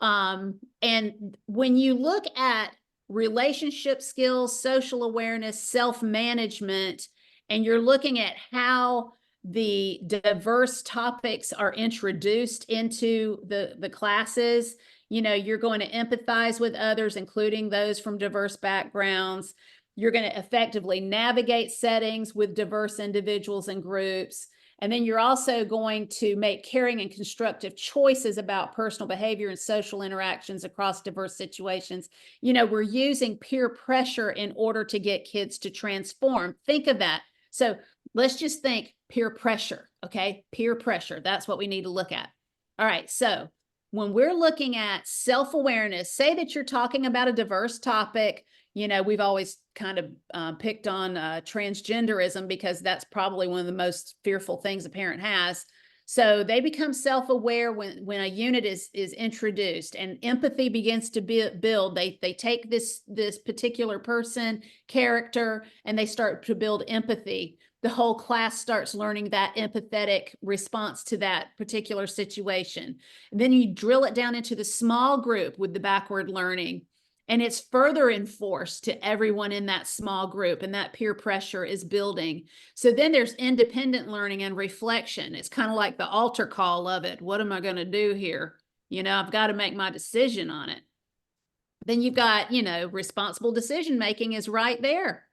And when you look at relationship skills, social awareness, self-management, and you're looking at how the diverse topics are introduced into the classes, you're going to empathize with others, including those from diverse backgrounds. You're going to effectively navigate settings with diverse individuals and groups. And then you're also going to make caring and constructive choices about personal behavior and social interactions across diverse situations. We're using peer pressure in order to get kids to transform. Think of that. So let's just think peer pressure, okay? Peer pressure, that's what we need to look at. All right, so when we're looking at self-awareness, say that you're talking about a diverse topic. We've always kind of picked on transgenderism because that's probably one of the most fearful things a parent has. So they become self-aware when a unit is introduced and empathy begins to build. They take this particular person, character, and they start to build empathy. The whole class starts learning that empathetic response to that particular situation. And then you drill it down into the small group with the backward learning. And it's further enforced to everyone in that small group, and that peer pressure is building. So then there's independent learning and reflection. It's kind of like the altar call of it. What am I going to do here? You know, I've got to make my decision on it. Then you've got, you know, responsible decision making is right there.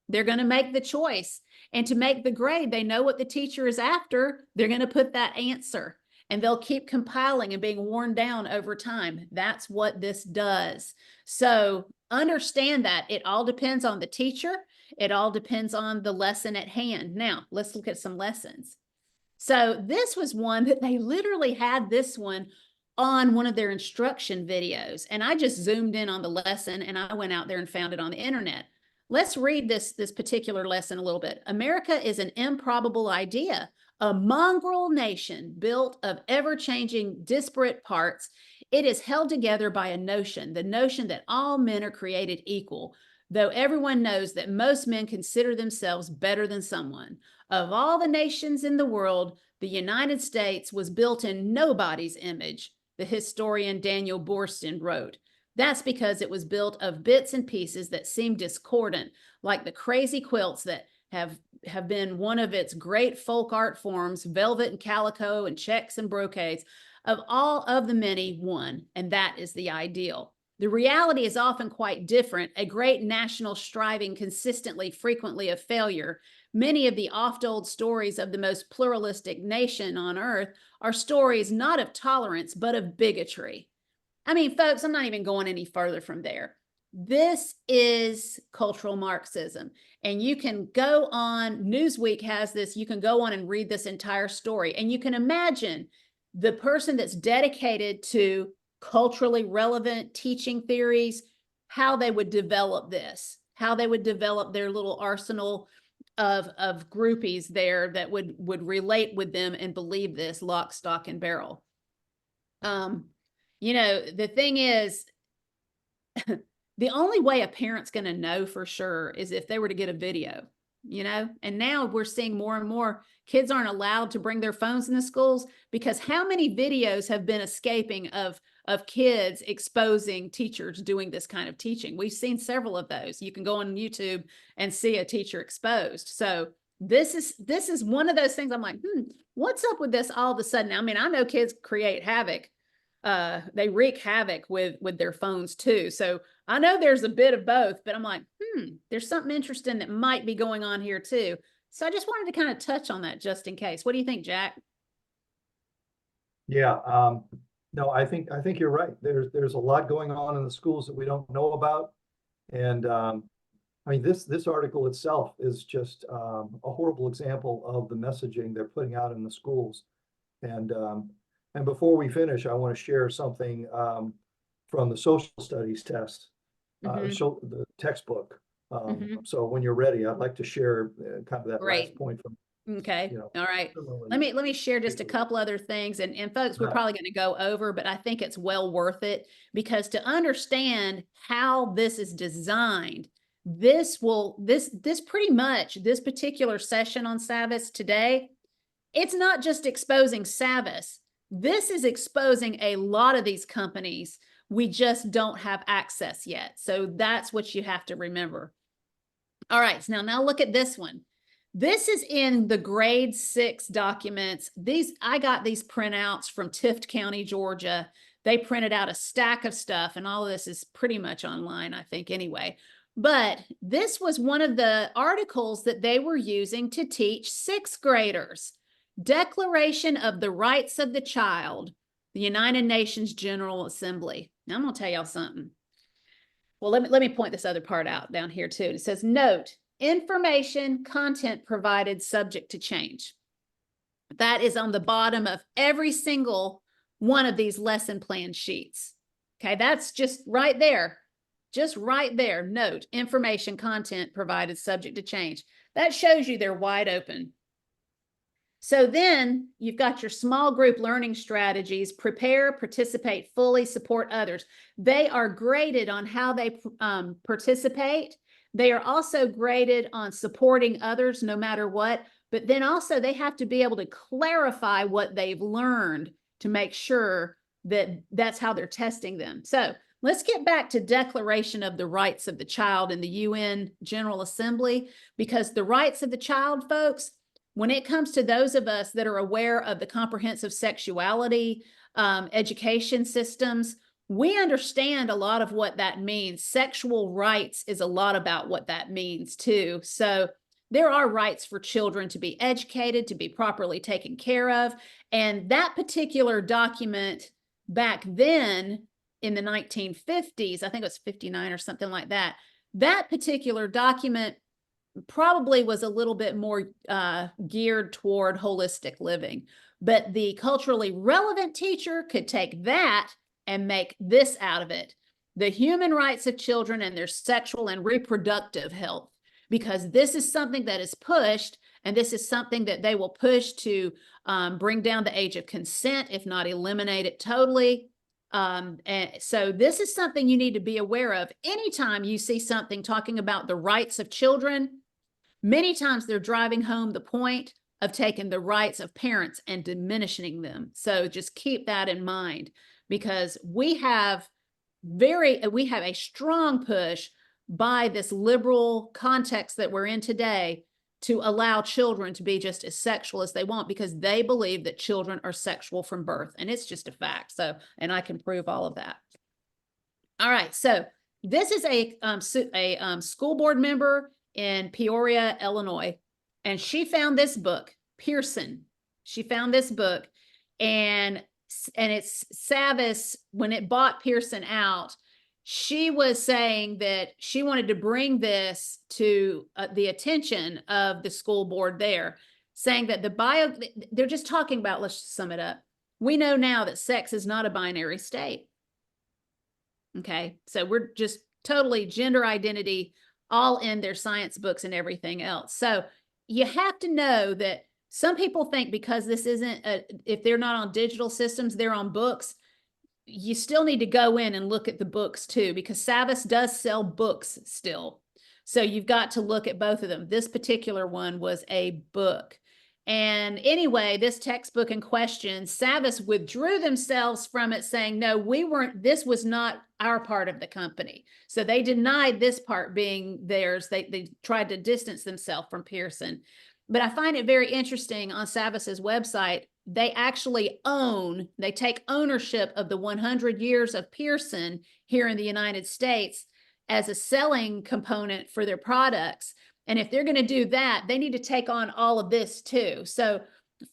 They're going to make the choice. And to make the grade, they know what the teacher is after. They're going to put that answer, and they'll keep compiling and being worn down over time. That's what this does. So understand that it all depends on the teacher. It all depends on the lesson at hand. Now, let's look at some lessons. So this was one that they literally had this one on one of their instruction videos. And I just zoomed in on the lesson, and I went out there and found it on the internet. Let's read this particular lesson a little bit. America is an improbable idea, a mongrel nation built of ever-changing disparate parts. It is held together by a notion, the notion that all men are created equal, though everyone knows that most men consider themselves better than someone. Of all the nations in the world, the United States was built in nobody's image, the historian Daniel Boorstin wrote. That's because it was built of bits and pieces that seem discordant, like the crazy quilts that have been one of its great folk art forms, velvet and calico and checks and brocades. Of all of the many, one, and that is the ideal. The reality is often quite different, a great national striving consistently, frequently of failure. Many of the oft-told stories of the most pluralistic nation on earth are stories not of tolerance, but of bigotry. I mean, folks, I'm not even going any further from there. This is cultural Marxism. And you can go on, Newsweek has this, you can go on and read this entire story. And you can imagine the person that's dedicated to culturally relevant teaching theories, how they would develop this, how they would develop their little arsenal of groupies there that would relate with them and believe this lock, stock, and barrel. You know, the thing is, the only way a parent's going to know for sure is if they were to get a video, you know, and now we're seeing more and more kids aren't allowed to bring their phones in the schools, because how many videos have been escaping of kids exposing teachers doing this kind of teaching? We've seen several of those. You can go on YouTube and see a teacher exposed. So this is one of those things I'm like, what's up with this all of a sudden? I mean, I know kids create havoc. They wreak havoc with their phones too. So I know there's a bit of both, but I'm like, there's something interesting that might be going on here too. So I just wanted to kind of touch on that just in case. What do you think, Jack? Yeah, no, I think you're right. There's a lot going on in the schools that we don't know about. And I mean, this article itself is just a horrible example of the messaging they're putting out in the schools. And before we finish, I want to share something from the social studies test, so the textbook. So when you're ready, I'd like to share kind of that last point from. Okay. You know, all right. Let me share just a couple other things. And folks, we're probably going to go over, but I think it's well worth it, because to understand how this is designed, this pretty much, this particular session on SAVVAS today, it's not just exposing SAVVAS. This is exposing a lot of these companies. We just don't have access yet. So that's what you have to remember. All right. So now look at this one. This is in the grade 6 documents. I got these printouts from Tift County, Georgia. They printed out a stack of stuff, and all of this is pretty much online, I think, anyway. But this was one of the articles that they were using to teach 6th graders. Declaration of the Rights of the Child, the United Nations General Assembly. Now, I'm going to tell y'all something. Well, let me point this other part out down here, too. It says, note, information content provided subject to change. That is on the bottom of every single one of these lesson plan sheets. Okay, that's just right there. Just right there. Note, information content provided subject to change. That shows you they're wide open. So then you've got your small group learning strategies: prepare, participate fully, support others. They are graded on how they participate. They are also graded on supporting others no matter what, but then also they have to be able to clarify what they've learned to make sure that that's how they're testing them. So let's get back to Declaration of the Rights of the Child in the UN General Assembly, because the rights of the child, folks, when it comes to those of us that are aware of the comprehensive sexuality education systems, we understand a lot of what that means. Sexual rights is a lot about what that means too. So there are rights for children to be educated, to be properly taken care of. And that particular document back then in the 1950s, I think it was 59 or something like that, that particular document probably was a little bit more geared toward holistic living. But the culturally relevant teacher could take that and make this out of it: the human rights of children and their sexual and reproductive health, because this is something that is pushed, and this is something that they will push to bring down the age of consent, if not eliminate it totally. And so this is something you need to be aware of. Anytime you see something talking about the rights of children, many times they're driving home the point of taking the rights of parents and diminishing them. So just keep that in mind, because we have a strong push by this liberal context that we're in today to allow children to be just as sexual as they want, because they believe that children are sexual from birth, and it's just a fact. So, and I can prove all of that. All right, so this is a school board member in Peoria, Illinois, and she found this book, Pearson. She found this book, and it's SAVVAS. When it bought Pearson out, she was saying that she wanted to bring this to the attention of the school board there, saying that they're just talking about, let's sum it up. We know now that sex is not a binary state. Okay, so we're just totally gender identity all in their science books and everything else. So you have to know that some people think because this isn't, if they're not on digital systems, they're on books. You still need to go in and look at the books too, because SAVVAS does sell books still. So you've got to look at both of them. This particular one was a book. And anyway, this textbook in question, SAVVAS withdrew themselves from it, saying, no, this was not our part of the company. So they denied this part being theirs. They tried to distance themselves from Pearson. But I find it very interesting on SAVVAS's website, they actually they take ownership of the 100 years of Pearson here in the United States as a selling component for their products. And if they're going to do that, they need to take on all of this too. So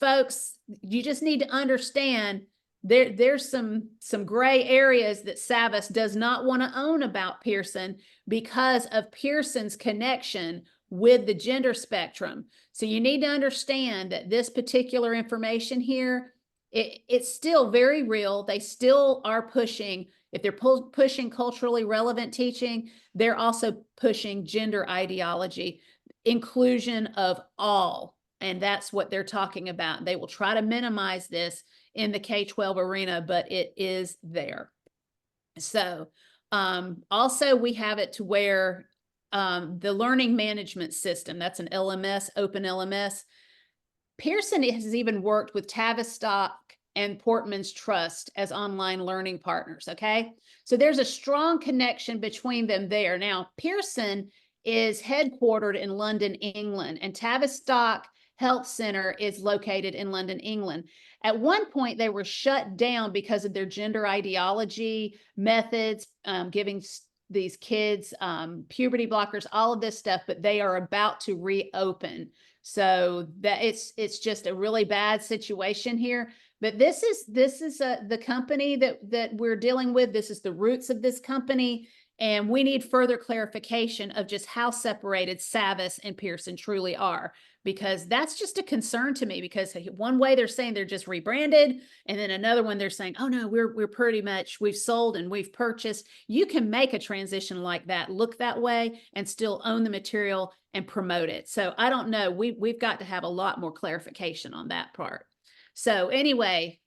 folks, you just need to understand there's some gray areas that SAVVAS does not want to own about Pearson because of Pearson's connection with the gender spectrum. So you need to understand that this particular information here, it's still very real. They still are pushing, if they're pushing culturally relevant teaching, they're also pushing gender ideology, inclusion of all. And that's what they're talking about. They will try to minimize this in the K-12 arena, but it is there. So also we have it to where the learning management system, that's an LMS, open LMS. Pearson has even worked with Tavistock and Portman's Trust as online learning partners, okay? So there's a strong connection between them there. Now, Pearson is headquartered in London, England, and Tavistock Health Center is located in London, England. At one point, they were shut down because of their gender ideology methods, giving these kids puberty blockers, all of this stuff, but they are about to reopen. So that it's just a really bad situation here. But this is the company that we're dealing with. This is the roots of this company. And we need further clarification of just how separated SAVVAS and Pearson truly are, because that's just a concern to me, because one way they're saying they're just rebranded, and then another one they're saying, oh no, we're pretty much, we've sold and we've purchased. You can make a transition like that, look that way, and still own the material and promote it. So I don't know, we've got to have a lot more clarification on that part. So anyway,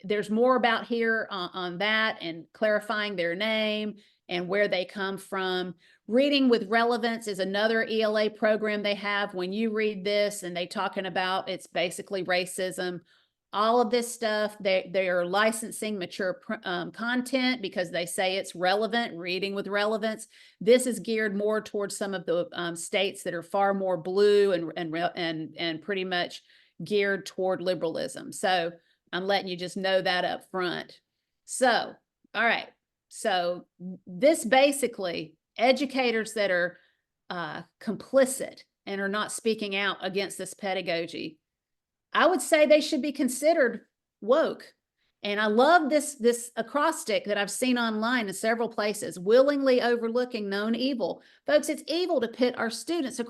there's more about here on that, and clarifying their name and where they come from. Reading with Relevance is another ELA program they have. When you read this and they talking about, it's basically racism, all of this stuff. They are licensing mature content because they say it's relevant, reading with relevance. This is geared more towards some of the states that are far more blue and pretty much geared toward liberalism. So I'm letting you just know that up front. So, all right. So this basically, educators that are complicit and are not speaking out against this pedagogy, I would say they should be considered woke. And I love this acrostic that I've seen online in several places: willingly overlooking known evil. Folks, it's evil to pit our students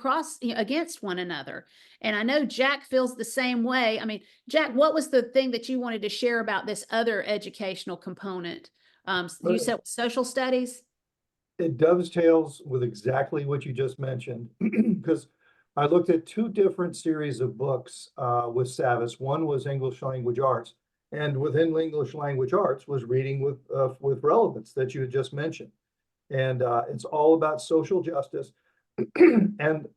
against one another. And I know Jack feels the same way. I mean, Jack, what was the thing that you wanted to share about this other educational component? You said social studies? It dovetails with exactly what you just mentioned, because I looked at two different series of books with SAVVAS. One was English language arts, and within English language arts was reading with relevance that you had just mentioned. And it's all about social justice. And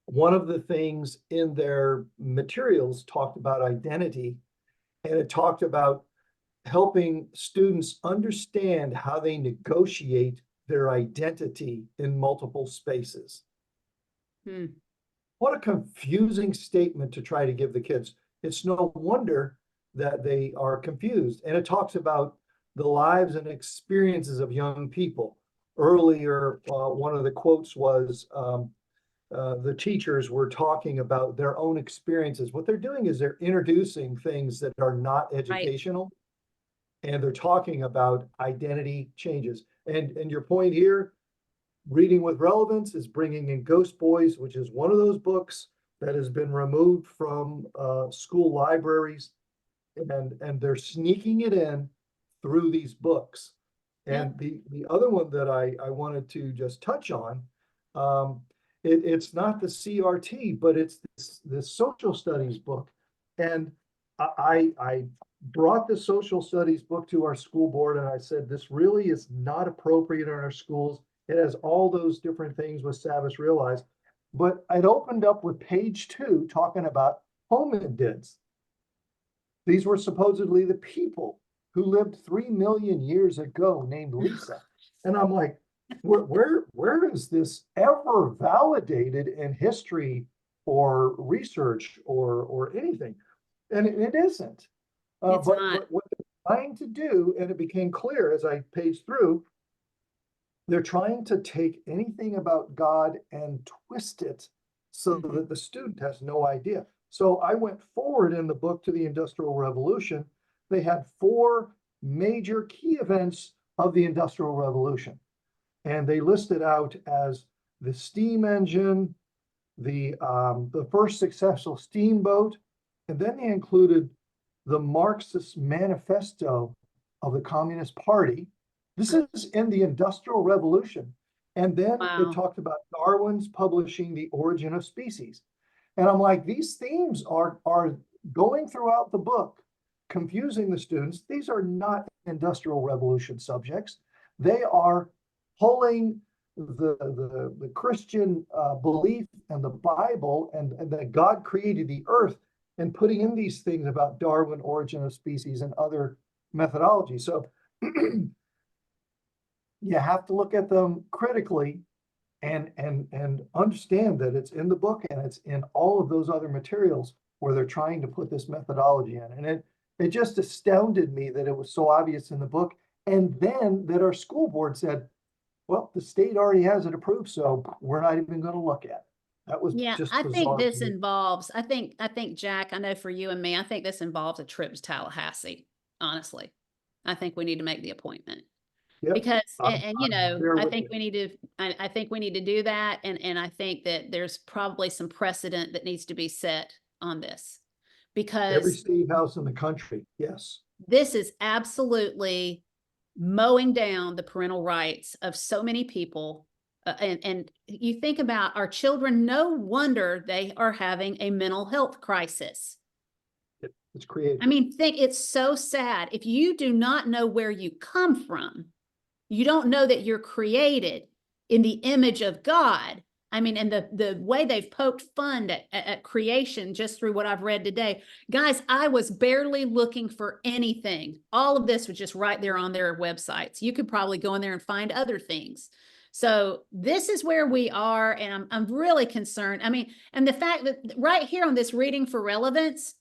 one of the things in their materials talked about identity, and it talked about helping students understand how they negotiate their identity in multiple spaces. What a confusing statement to try to give the kids. It's no wonder that they are confused. And it talks about the lives and experiences of young people. Earlier, one of the quotes was the teachers were talking about their own experiences. What they're doing is they're introducing things that are not educational. Right. And they're talking about identity changes. And your point here, reading with relevance, is bringing in Ghost Boys, which is one of those books that has been removed from school libraries, and they're sneaking it in through these books. And the other one that I wanted to just touch on, it's not the CRT, but it's this social studies book. And I brought the social studies book to our school board, and I said, this really is not appropriate in our schools. It has all those different things with SAVVAS Realize. But I'd opened up with page 2 talking about hominids. These were supposedly the people who lived 3 million years ago, named Lisa. And I'm like, where is this ever validated in history or research or anything? And it isn't. But what they're trying to do, and it became clear as I paged through, they're trying to take anything about God and twist it so that the student has no idea. So I went forward in the book to the Industrial Revolution. They had 4 major key events of the Industrial Revolution. And they listed out as the steam engine, the first successful steamboat, and then they included the Marxist manifesto of the Communist Party. This is in the Industrial Revolution. And then it talked about Darwin's publishing The Origin of Species. And I'm like, these themes are going throughout the book, confusing the students. These are not Industrial Revolution subjects. They are pulling the Christian belief and the Bible and that God created the earth and putting in these things about Darwin, origin of species, and other methodologies. So you have to look at them critically and understand that it's in the book and it's in all of those other materials where they're trying to put this methodology in. And it just astounded me that it was so obvious in the book. And then that our school board said, well, the state already has it approved, so we're not even going to look at it. That was just I think this bizarre. involves, I think, Jack, I know for you and me, I think this involves a trip to Tallahassee, honestly. I think we need to make the appointment. Yep. Because, you know, I think you. we need to, I think we need to do that. And I think that there's probably some precedent that needs to be set on this. Every Because state house in the country, yes. this is absolutely mowing down the parental rights of so many people. And you think about our children, no wonder they are having a mental health crisis. It's creative. I mean, it's so sad. If you do not know where you come from, you don't know that you're created in the image of God, I mean, and the way they've poked fun at creation just through what I've read today. Guys, I was barely looking for anything. All of this was just right there on their websites. You could probably go in there and find other things. So this is where we are, and I'm really concerned. I mean, and the fact that right here on this reading for relevance,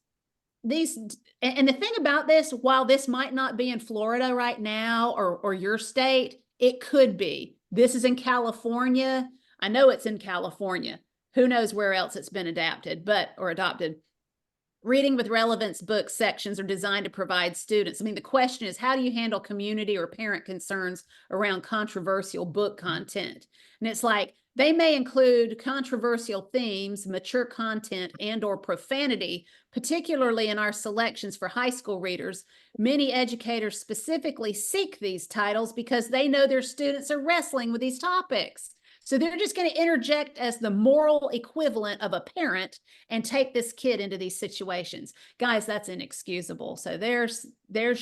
these, and the thing about this, while this might not be in Florida right now or your state, it could be. This is in California. I know it's in California. Who knows where else it's been adapted, or adopted. Reading with relevance book sections are designed to provide students. I mean, the question is, how do you handle community or parent concerns around controversial book content? And it's like, they may include controversial themes, mature content, and/or profanity, particularly in our selections for high school readers. Many educators specifically seek these titles because they know their students are wrestling with these topics. So they're just going to interject as the moral equivalent of a parent and take this kid into these situations. Guys, that's inexcusable. So there's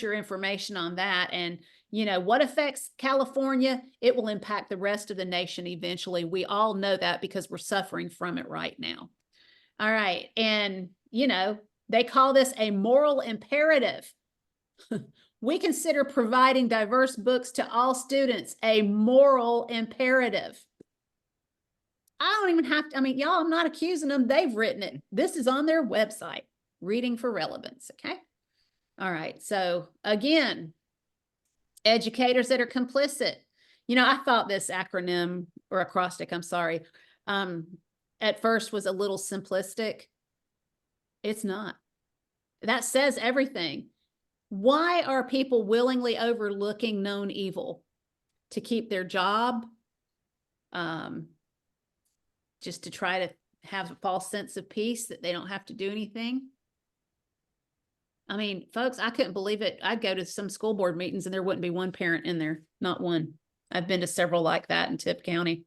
your information on that. And you know, what affects California, it will impact the rest of the nation eventually. We all know that because we're suffering from it right now. All right. And, you know, they call this a moral imperative. We consider providing diverse books to all students a moral imperative. I don't even have to, I mean, y'all, I'm not accusing them. They've written it. This is on their website, Reading for Relevance. Okay. All right. So again, educators that are complicit. You know, I thought this acronym or acrostic, I'm sorry, at first was a little simplistic. It's not. That says everything. Why are people willingly overlooking known evil to keep their job? Just to try to have a false sense of peace that they don't have to do anything. I mean, folks, I couldn't believe it. I'd go to some school board meetings and there wouldn't be one parent in there, not one. I've been to several like that in Tipp County.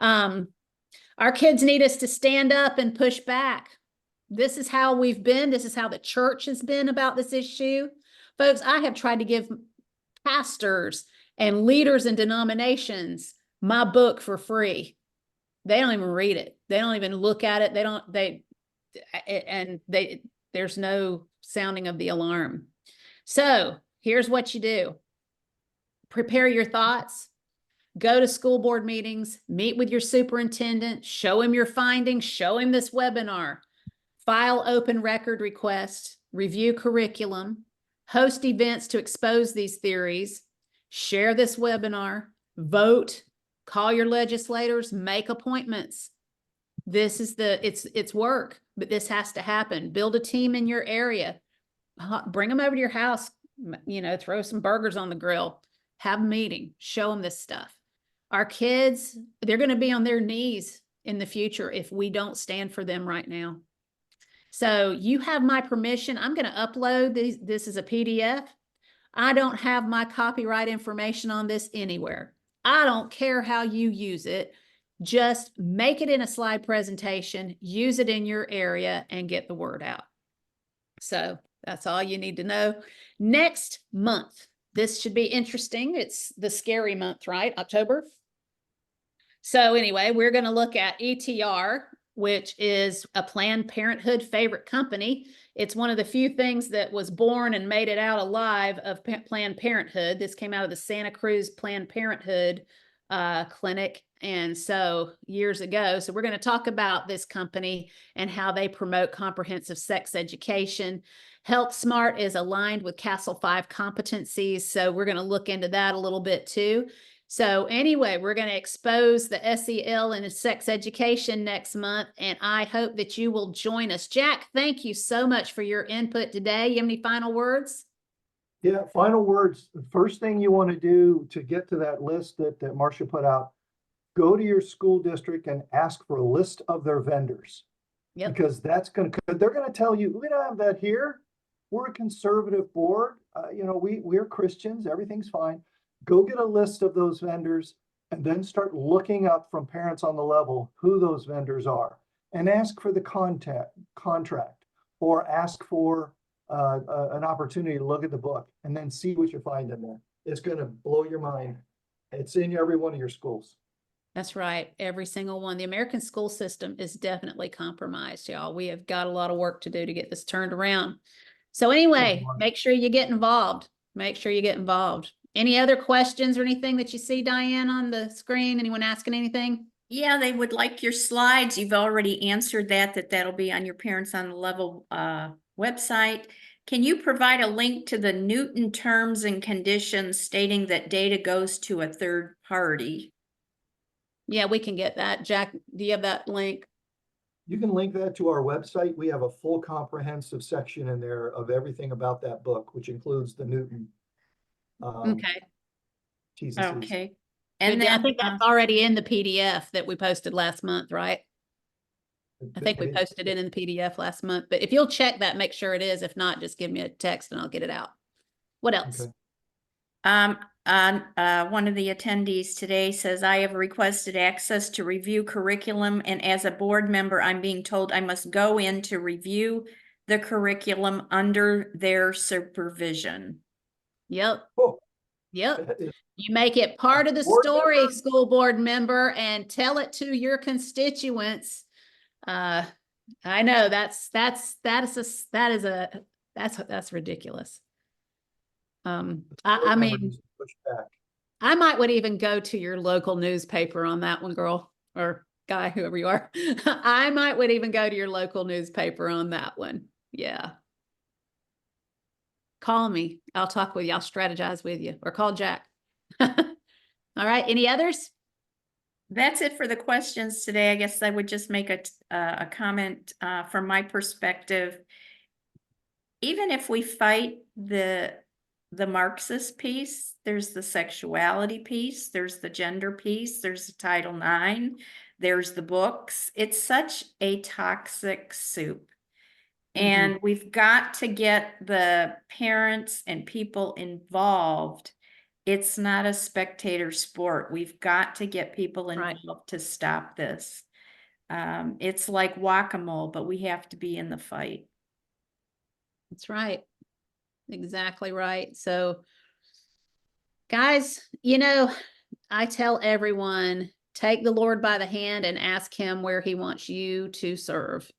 Our kids need us to stand up and push back. This is how we've been. This is how the church has been about this issue. Folks, I have tried to give pastors and leaders in denominations my book for free. They don't even read it. They don't even look at it. There's no sounding of the alarm. So here's what you do. Prepare your thoughts, go to school board meetings, meet with your superintendent, show him your findings, show him this webinar, file open record requests, review curriculum, host events to expose these theories, share this webinar, vote, call your legislators, make appointments. This is it's work, but this has to happen. Build a team in your area. Bring them over to your house, you know, throw some burgers on the grill, have a meeting, show them this stuff. Our kids, they're going to be on their knees in the future if we don't stand for them right now. So you have my permission. I'm going to upload this as a PDF. I don't have my copyright information on this anywhere. I don't care how you use it. Just make it in a slide presentation, use it in your area, and get the word out. So that's all you need to know. Next month, this should be interesting. It's the scary month, right? October. So anyway, we're going to look at ETR, which is a Planned Parenthood favorite company. It's one of the few things that was born and made it out alive of Planned Parenthood. This came out of the Santa Cruz Planned Parenthood clinic, and so years ago. So we're going to talk about this company and how they promote comprehensive sex education. Health Smart is aligned with Castle 5 competencies, so we're going to look into that a little bit too. So anyway, we're going to expose the SEL and sex education next month, and I hope that you will join us. Jack, thank you so much for your input today. You have any final words? Yeah, final words. The first thing you want to do to get to that list that Marcia put out, go to your school district and ask for a list of their vendors. Yep. Because they're going to tell you, we don't have that here. We're a conservative board. You know, we're Christians. Everything's fine. Go get a list of those vendors and then start looking up from parents on the level who those vendors are, and ask for the contract, or ask for an opportunity to look at the book and then see what you find in there. It's going to blow your mind. It's in every one of your schools. That's right. Every single one. The American school system is definitely compromised, y'all. We have got a lot of work to do to get this turned around. So anyway, make sure you get involved. Make sure you get involved. Any other questions or anything that you see, Diane, on the screen? Anyone asking anything? Yeah, they would like your slides. You've already answered that'll be on your Parents on the Level website. Can you provide a link to the Newton terms and conditions stating that data goes to a third party? Yeah, we can get that. Jack, do you have that link? You can link that to our website. We have a full comprehensive section in there of everything about that book, which includes the Newton. Okay. T's and C's. Okay. And And I then think that's already in the PDF that we posted last month, right? I think we posted it in the PDF last month, but if you'll check that, make sure it is. If not, just give me a text and I'll get it out. What else? Okay. one of the attendees today says, I have requested access to review curriculum, and as a board member, I'm being told I must go in to review the curriculum under their supervision. Yep. Oh, Yep. You make it part of the story, school board member, and tell it to your constituents. I know that's ridiculous. I mean, I might would even go to your local newspaper on that one, girl or guy, whoever you are. I might would even go to your local newspaper on that one. Yeah. Call me. I'll talk with you. I'll strategize with you, or call Jack. All right. Any others? That's it for the questions today. I guess I would just make a comment from my perspective. Even if we fight the Marxist piece, there's the sexuality piece, there's the gender piece, there's the Title IX, there's the books. It's such a toxic soup. And we've got to get the parents and people involved. It's not a spectator sport. We've got to get people involved to stop this. It's like whack-a-mole, but we have to be in the fight. That's right. Exactly right. So, guys, you know, I tell everyone, take the Lord by the hand and ask him where he wants you to serve.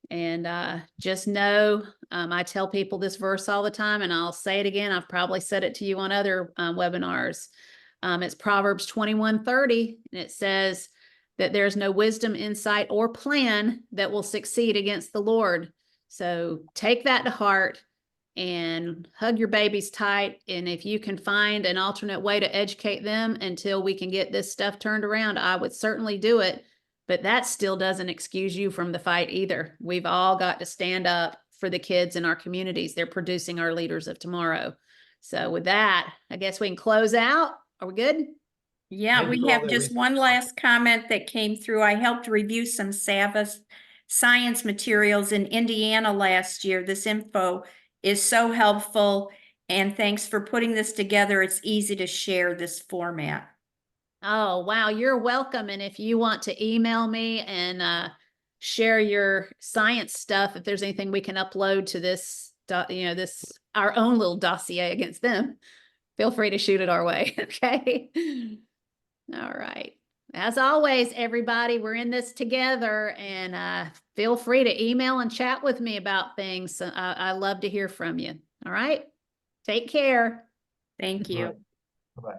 And just know, I tell people this verse all the time, and I'll say it again. I've probably said it to you on other webinars. It's Proverbs 21:30, and it says that there's no wisdom, insight, or plan that will succeed against the Lord. So take that to heart and hug your babies tight. And if you can find an alternate way to educate them until we can get this stuff turned around, I would certainly do it. But that still doesn't excuse you from the fight either. We've all got to stand up for the kids in our communities. They're producing our leaders of tomorrow. So with that, I guess we can close out. Are we good? Yeah, we have just one last comment that came through. I helped review some SAVVAS science materials in Indiana last year. This info is so helpful, and thanks for putting this together. It's easy to share this format. Oh, wow. You're welcome. And if you want to email me and share your science stuff, if there's anything we can upload to this, our own little dossier against them, feel free to shoot it our way. Okay. All right. As always, everybody, we're in this together, and feel free to email and chat with me about things. I love to hear from you. All right. Take care. Thank you. Bye-bye.